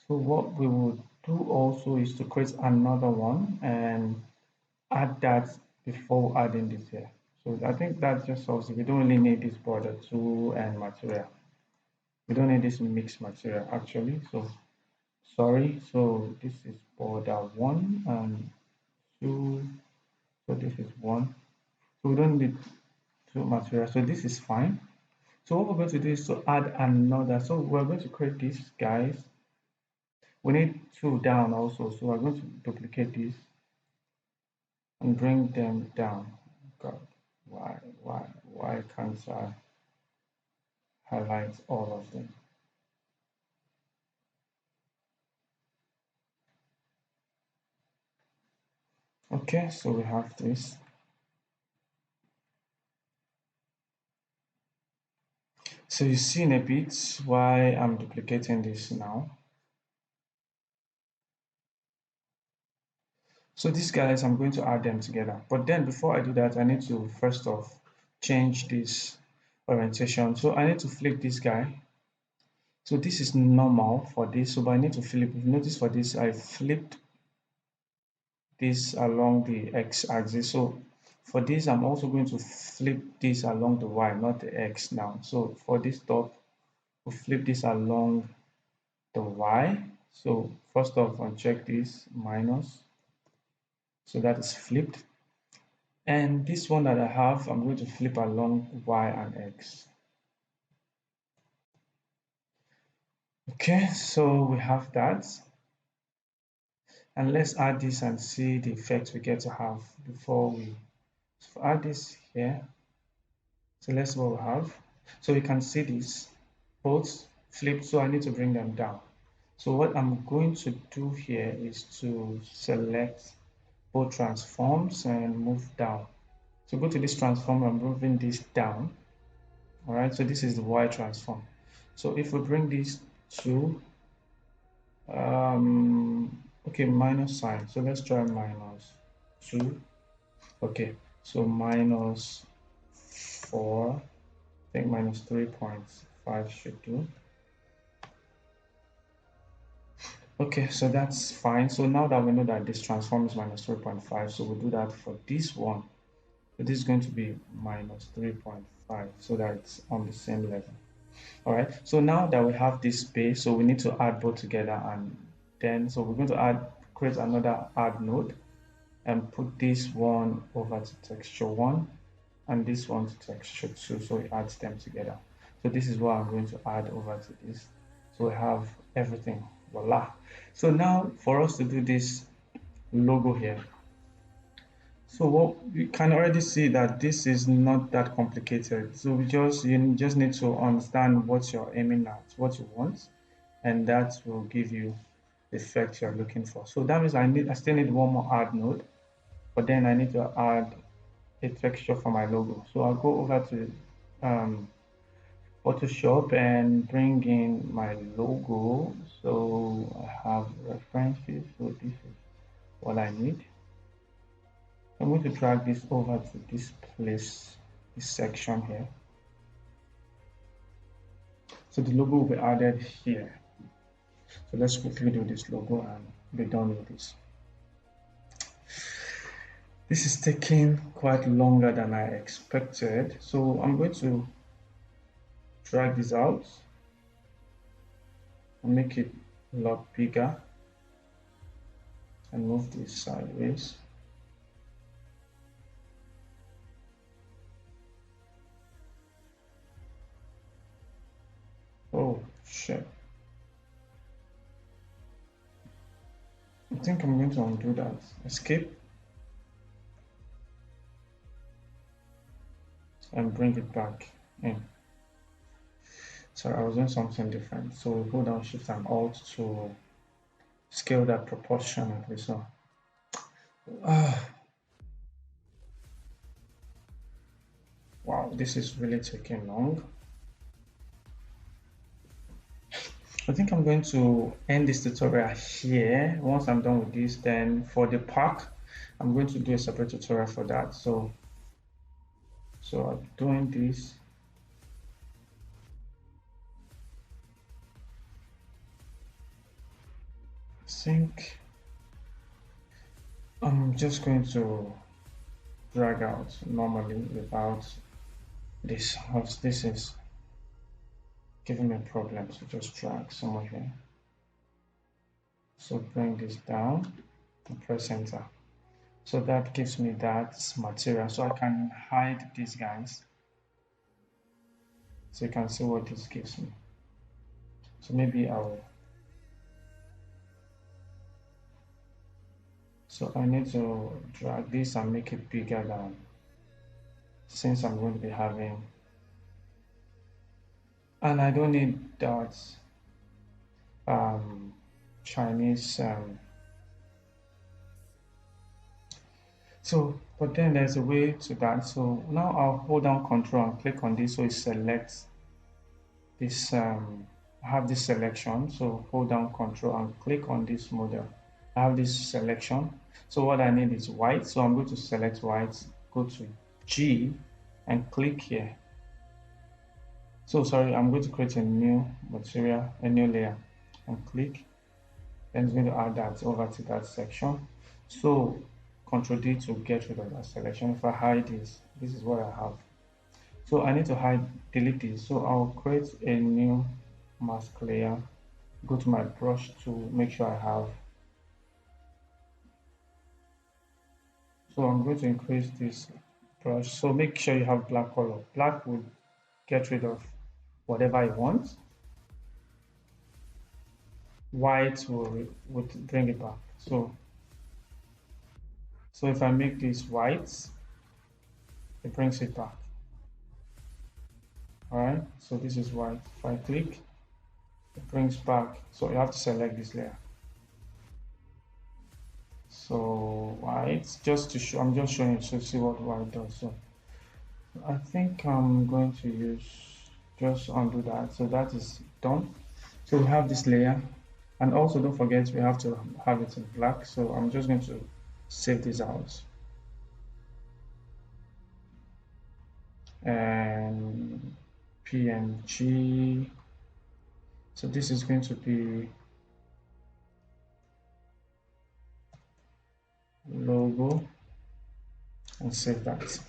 So what we would do also is to create another one and add that before adding this here. So I think that just solves it. We don't really need this border 2 and material. We don't need this mixed material actually. So sorry. So this is border 1 and 2. So this is 1. So we don't need 2 material. So this is fine. So what we're going to do is to add another. So we're going to create these guys. We need 2 down also. So we're going to duplicate this and bring them down. God, why? Why can't I highlight all of them? Okay, so we have this. So you see in a bit why I'm duplicating this now. So these guys, I'm going to add them together. But then before I do that, I need to first off change this orientation. So I need to flip this guy. So this is normal for this. So but I need to flip. If you notice for this, I flipped this along the x-axis. So for this, I'm also going to flip this along the y, not the x now. So for this top, we'll flip this along the y. So first off, uncheck this minus. So that is flipped. And this one that I have, I'm going to flip along y and x. Okay, so we have that. And let's add this and see the effect we get to have before we add this here. So let's see what we have. So you can see this both flipped, so I need to bring them down. So what I'm going to do here is to select both transforms and move down. So go to this transform, I'm moving this down. All right, so this is the y transform. So if we bring this to okay, minus sign, so let's try minus 2. Okay, so minus 4, I think minus 3.5 should do. Okay, so that's fine. So now that we know that this transform is minus 3.5, so we'll do that for this one. So this is going to be minus 3.5, so that it's on the same level. All right, so now that we have this space, so we need to add both together, and then so we're going to create another add node and put this one over to texture 1 and this one to texture 2, so it adds them together. So this is what I'm going to add over to this. So we have everything, voila. So now for us to do this logo here, so what you can already see that this is not that complicated. So you just need to understand what you're aiming at, what you want, and that will give you the effect you're looking for. So that means I still need one more add node, but then I need to add a texture for my logo. So I'll go over to Photoshop and bring in my logo. So I have references, so this is what I need. I'm going to drag this over to this place, this section here. So the logo will be added here. So let's quickly do this logo and be done with this. This is taking quite longer than I expected. So I'm going to drag this out and make it a lot bigger and move this sideways. Oh shit. I think I'm going to undo that. Escape and bring it back in. Sorry, I was doing something different. So hold down Shift and Alt to scale that proportionately. So wow, this is really taking long. I think I'm going to end this tutorial here. Once I'm done with this, then for the park, I'm going to do a separate tutorial for that. So I'm doing this. I think I'm just going to drag out normally without this. This is giving me a problem, so just drag somewhere here. So bring this down and press enter. So that gives me that material, so I can hide these guys. So you can see what this gives me. So maybe so I need to drag this and make it bigger than since I'm going to be having, and I don't need that Chinese. So, but then there's a way to that. So now I'll hold down Control and click on this so it selects this. I have this selection. So hold down Control and click on this model. I have this selection. So what I need is white. So I'm going to select white, go to G and click here. So sorry, I'm going to create a new material, a new layer and click. Then it's going to add that over to that section. So Control D to get rid of that selection. If I hide this, this is what I have. So I need to delete this. So I'll create a new mask layer. Go to my brush to make sure I have. So I'm going to increase this brush. So make sure you have black color. Black will get rid of whatever I want. White would bring it back. So if I make this white, it brings it back. All right, so this is white. If I click, it brings back. So you have to select this layer. So white, just to show, I'm just showing you to see what white does. So I think I'm going to just undo that. So that is done. So we have this layer, and also don't forget we have to have it in black. So I'm just going to save this out. And PNG. So this is going to be logo and save that.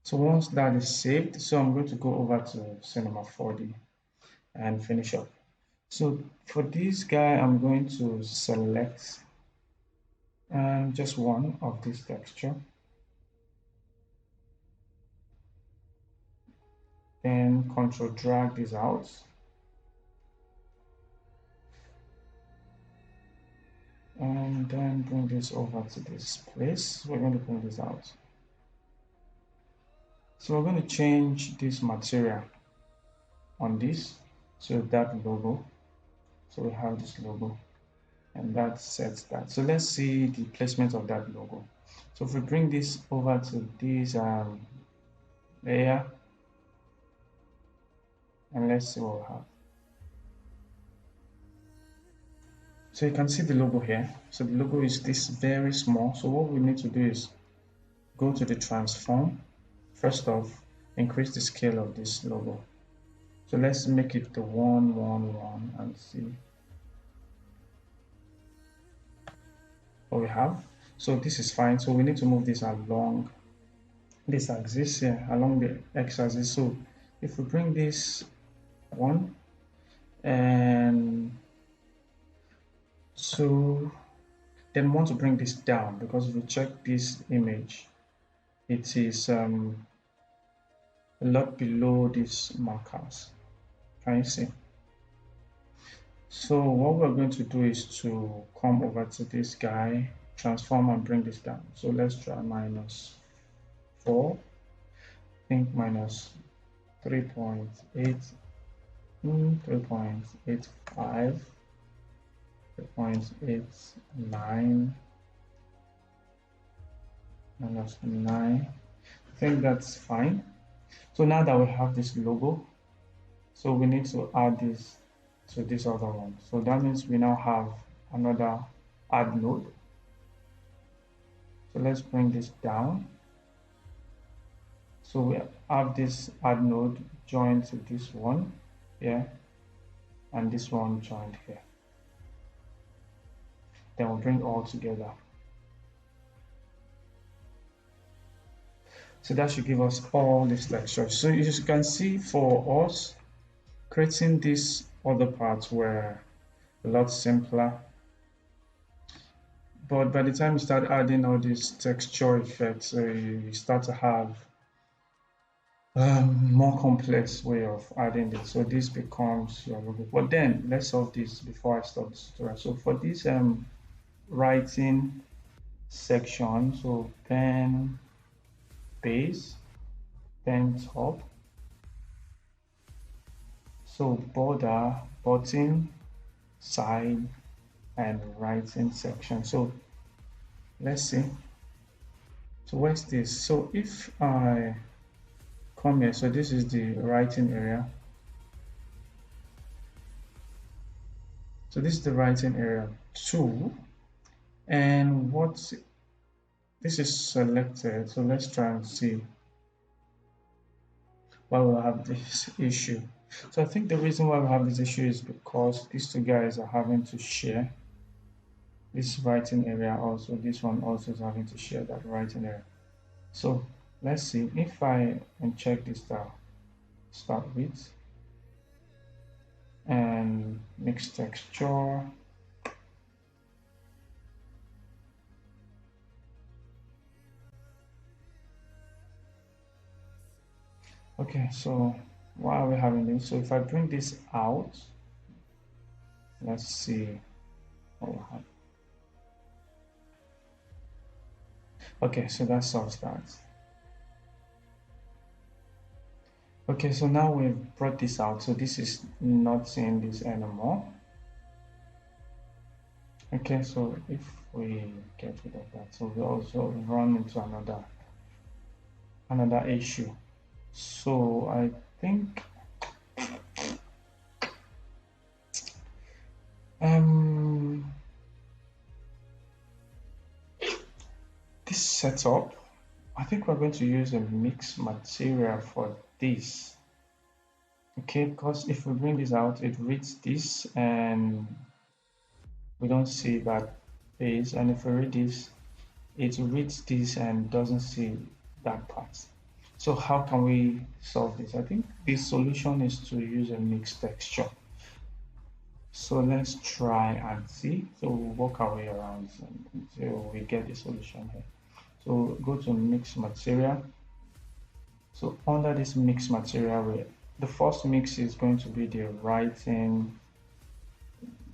So once that is saved, so I'm going to go over to Cinema 4D and finish up. So for this guy, I'm going to select just one of this texture. Then Control drag this out. And then bring this over to this place. We're going to bring this out. So we're going to change this material on this. So that logo. So we have this logo. And that sets that. So let's see the placement of that logo. So if we bring this over to this layer, and let's see what we have. So you can see the logo here. So the logo is this very small. So what we need to do is go to the transform. First off, increase the scale of this logo. So let's make it the 1, 1, 1 and see what we have. So this is fine. So we need to move this along this axis here, along the x-axis. So if we bring this one, and so then we want to bring this down, because if we check this image, it is a lot below these markers. Can you see? So what we're going to do is to come over to this guy, transform and bring this down. So let's try -4, I think -3.8, 3.85, 3.89, -9. I think that's fine. So now that we have this logo, so we need to add this to this other one. So that means we now have another add node. So let's bring this down. So we have this add node joined to this one here, and this one joined here. Then we'll bring all together. So that should give us all these textures. So as you can see, for us, creating these other parts were a lot simpler. But by the time you start adding all these texture effects, you start to have more complex way of adding this. So this becomes your logo. But then let's solve this before I stop this tutorial. So for this writing section, so pen base, then top, so border, bottom, side, and writing section. So let's see. So where's this? So if I come here, so this is the writing area. So this is the writing area 2, and what this is selected. So let's try and see why we'll have this issue. So I think the reason why we have this issue is because these two guys are having to share this writing area. Also, this one also is having to share that writing area. So let's see if I uncheck this start with and mix texture. Okay, so why are we having this? So if I bring this out, let's see what will happen. Okay, so that solves that. Okay, so now we've brought this out, so this is not seeing this anymore. Okay, so if we get rid of that, so we also run into another issue. So I think this setup, I think we're going to use a mixed material for this. Okay, because if we bring this out, it reads this and we don't see that base, and if we read this, it reads this and doesn't see that part. So how can we solve this? I think the solution is to use a mixed texture. So let's try and see. So we'll work our way around until we get the solution here. So go to mix material. So under this mix material, the first mix is going to be the writing.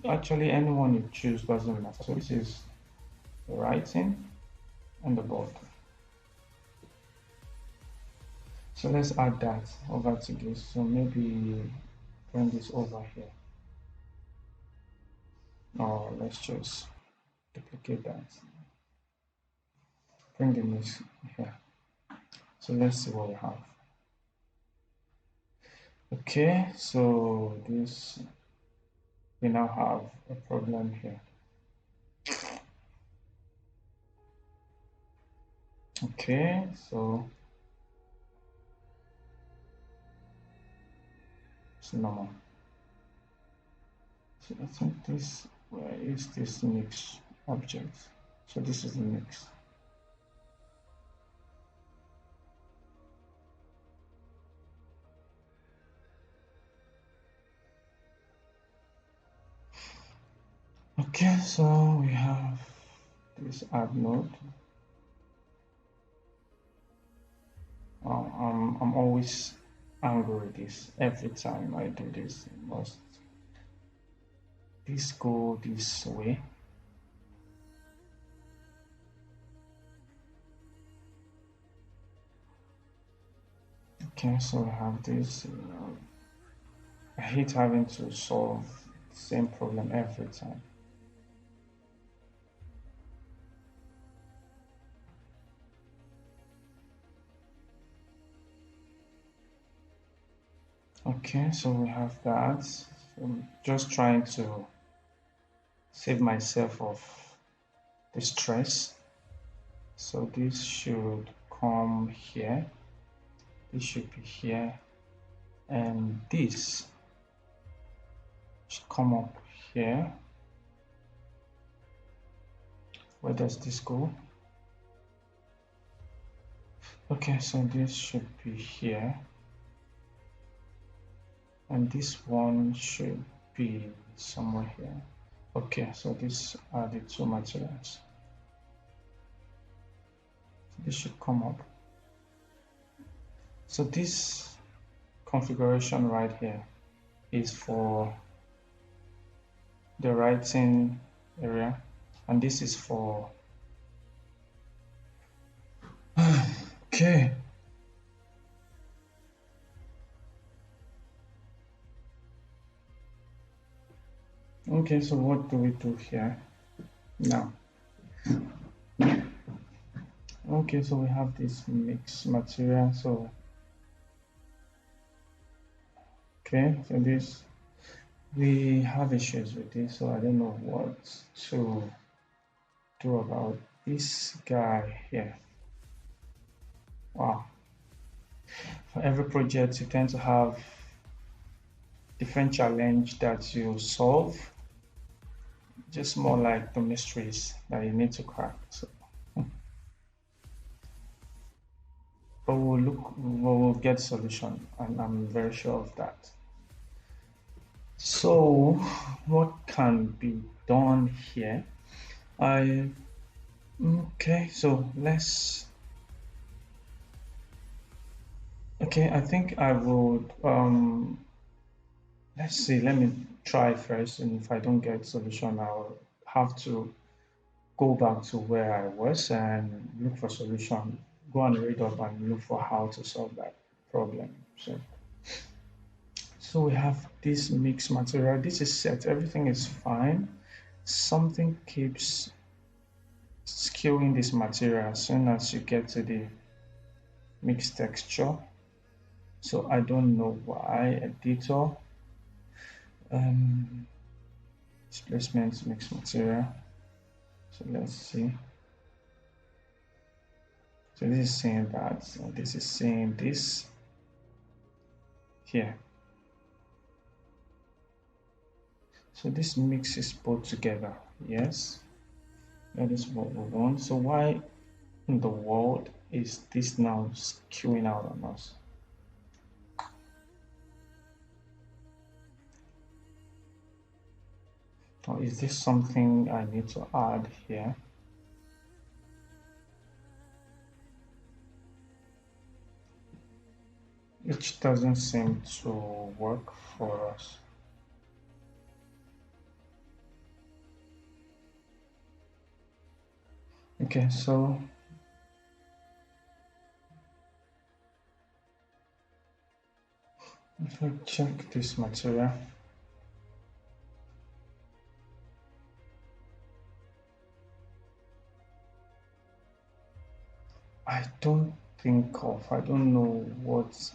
Actually, anyone you choose doesn't matter. So this is the writing and the border. So let's add that over to this. So maybe bring this over here. Or let's just duplicate that. Bring the mix here. So let's see what we have. Okay, so this, we now have a problem here. Okay, so it's normal. So I think this, where is this mix object? So this is the mix. Okay, so we have this add node. I'm always angry with this every time I do this. Must this go this way? Okay, so we have this. I hate having to solve the same problem every time. Okay, so we have that. So I'm just trying to save myself of the stress. So this should come here. This should be here. And this should come up here. Where does this go? Okay, so this should be here. And this one should be somewhere here. Okay, so these are the two materials. So this should come up. So this configuration right here is for the writing area, and this is for Okay. Okay, so what do we do here now? Okay, so we have this mixed material. So okay, so this we have issues with this, so I don't know what to do about this guy here. Wow. For every project, you tend to have different challenge that you solve, just more like the mysteries that you need to crack. So, but we'll get solution, and I'm very sure of that. So, what can be done here? I okay. So let's. Okay, I think I would. Let's see. Let me try first, and if I don't get solution, I'll have to go back to where I was and look for solution. Go and read up and look for how to solve that problem. So we have this mixed material. This is set. Everything is fine. Something keeps skewing this material as soon as you get to the mixed texture. So I don't know why. Editor, um, displacement, mixed material. So let's see. So this is saying that, and this is saying this here. So this mixes both together. Yes, that is what we want. So why in the world is this now skewing out on us? Or is this something I need to add here? Which doesn't seem to work for us. Okay, so if I check this material, I don't I don't know what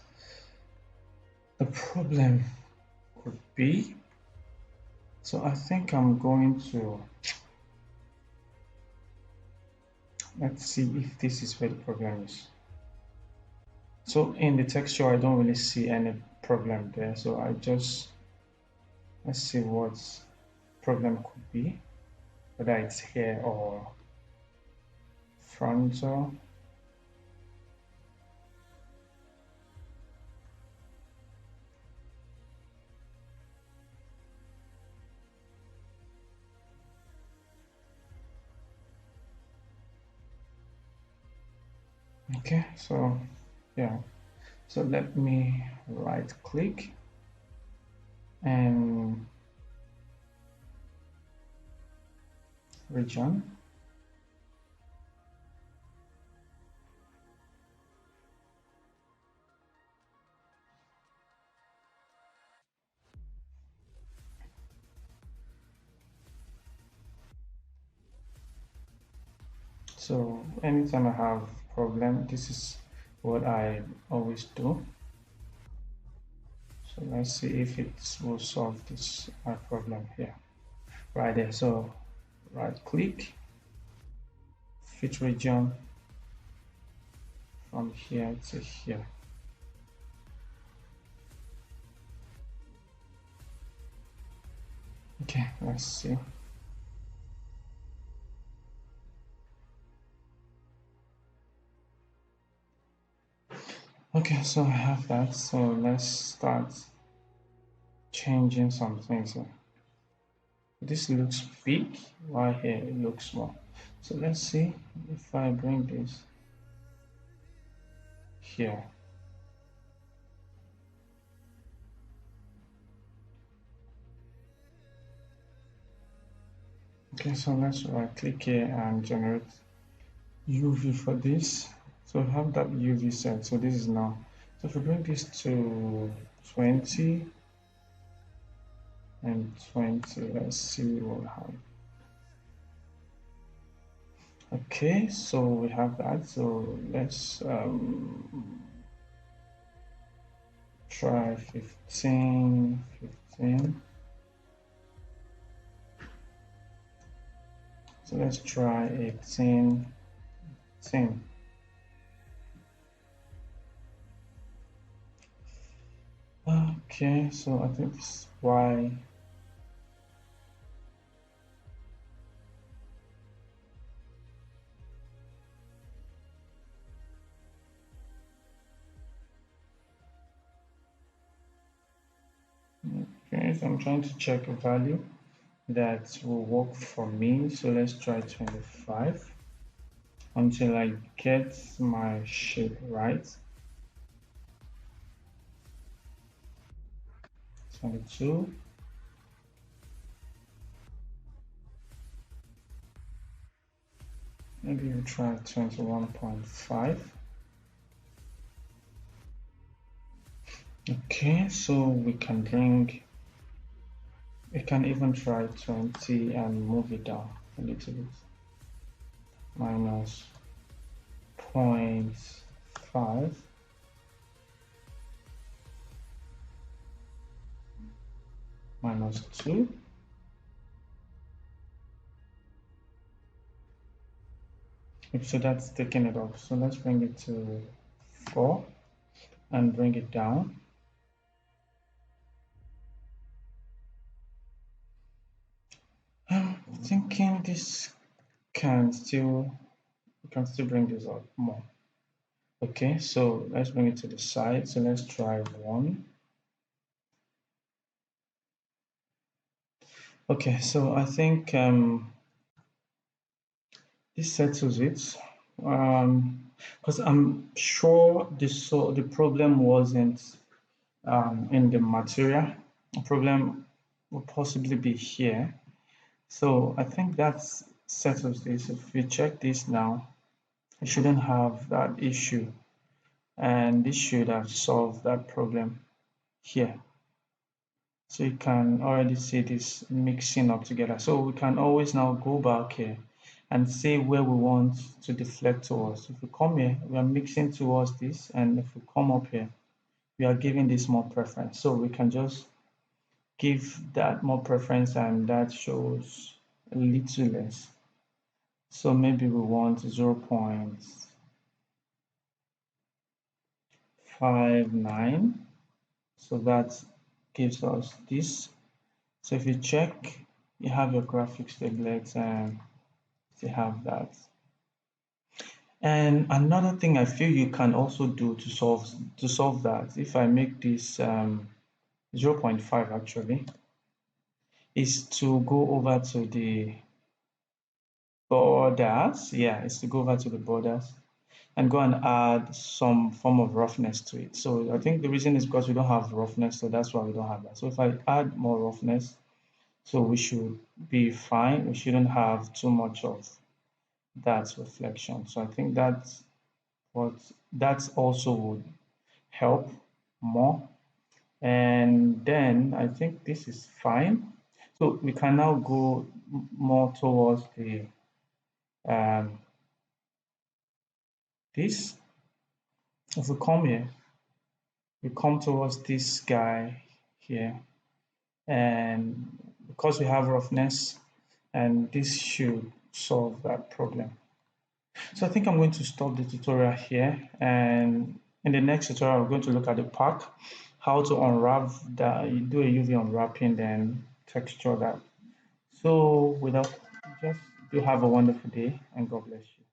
the problem could be. So I think I'm going to, let's see if this is where the problem is. So in the texture, I don't really see any problem there. So let's see what problem could be, whether it's here or frontal. Okay, so yeah, so let me right click and region. So anytime I have problem, this is what I always do. So let's see if it will solve this problem here. Right there, so right click, fit region from here to here. Okay, let's see. Okay, so I have that. So let's start changing some things. This looks big, while here it looks small. So let's see if I bring this here. Okay, so let's right click here and generate UV for this. So we have that UV set. So this is now. So if we bring this to 20 and 20, let's see what we have. Okay, so we have that. So let's try 15. So let's try 18. Okay, so I think this is why. Okay, so I'm trying to check a value that will work for me. So let's try 25 until I get my shape right. 22. Maybe we'll try 21.5. Okay, so we can even try 20 and move it down a little bit. Minus 0.5. Minus 2. So that's taking it off. So let's bring it to 4 and bring it down. I'm thinking this can still bring this up more. Okay, so let's bring it to the side. So let's try 1. Okay, so I think this settles it. Because I'm sure the problem wasn't in the material. The problem will possibly be here. So I think that settles this. If we check this now, I shouldn't have that issue, and this should have solved that problem here. So you can already see this mixing up together. So we can always now go back here and see where we want to deflect towards. If we come here, we are mixing towards this, and if we come up here, we are giving this more preference. So we can just give that more preference, and that shows a little less. So maybe we want 0.59. So that gives us this. So if you check, you have your graphics tablet and you have that. And another thing I feel you can also do to solve that, if I make this 0.5 actually, is to go over to the borders. Yeah, is to go over to the borders and go and add some form of roughness to it. So I think the reason is because we don't have roughness, so that's why we don't have that. So if I add more roughness, so we should be fine. We shouldn't have too much of that reflection. So I think that's also would help more. And then I think this is fine. So we can now go more towards the this. If we come here, we come towards this guy here, and because we have roughness, and this should solve that problem. So I think I'm going to stop the tutorial here, and in the next tutorial we're going to look at the pack, how to unwrap that, you do a UV unwrapping, then texture that. So without, just do have a wonderful day, and God bless you.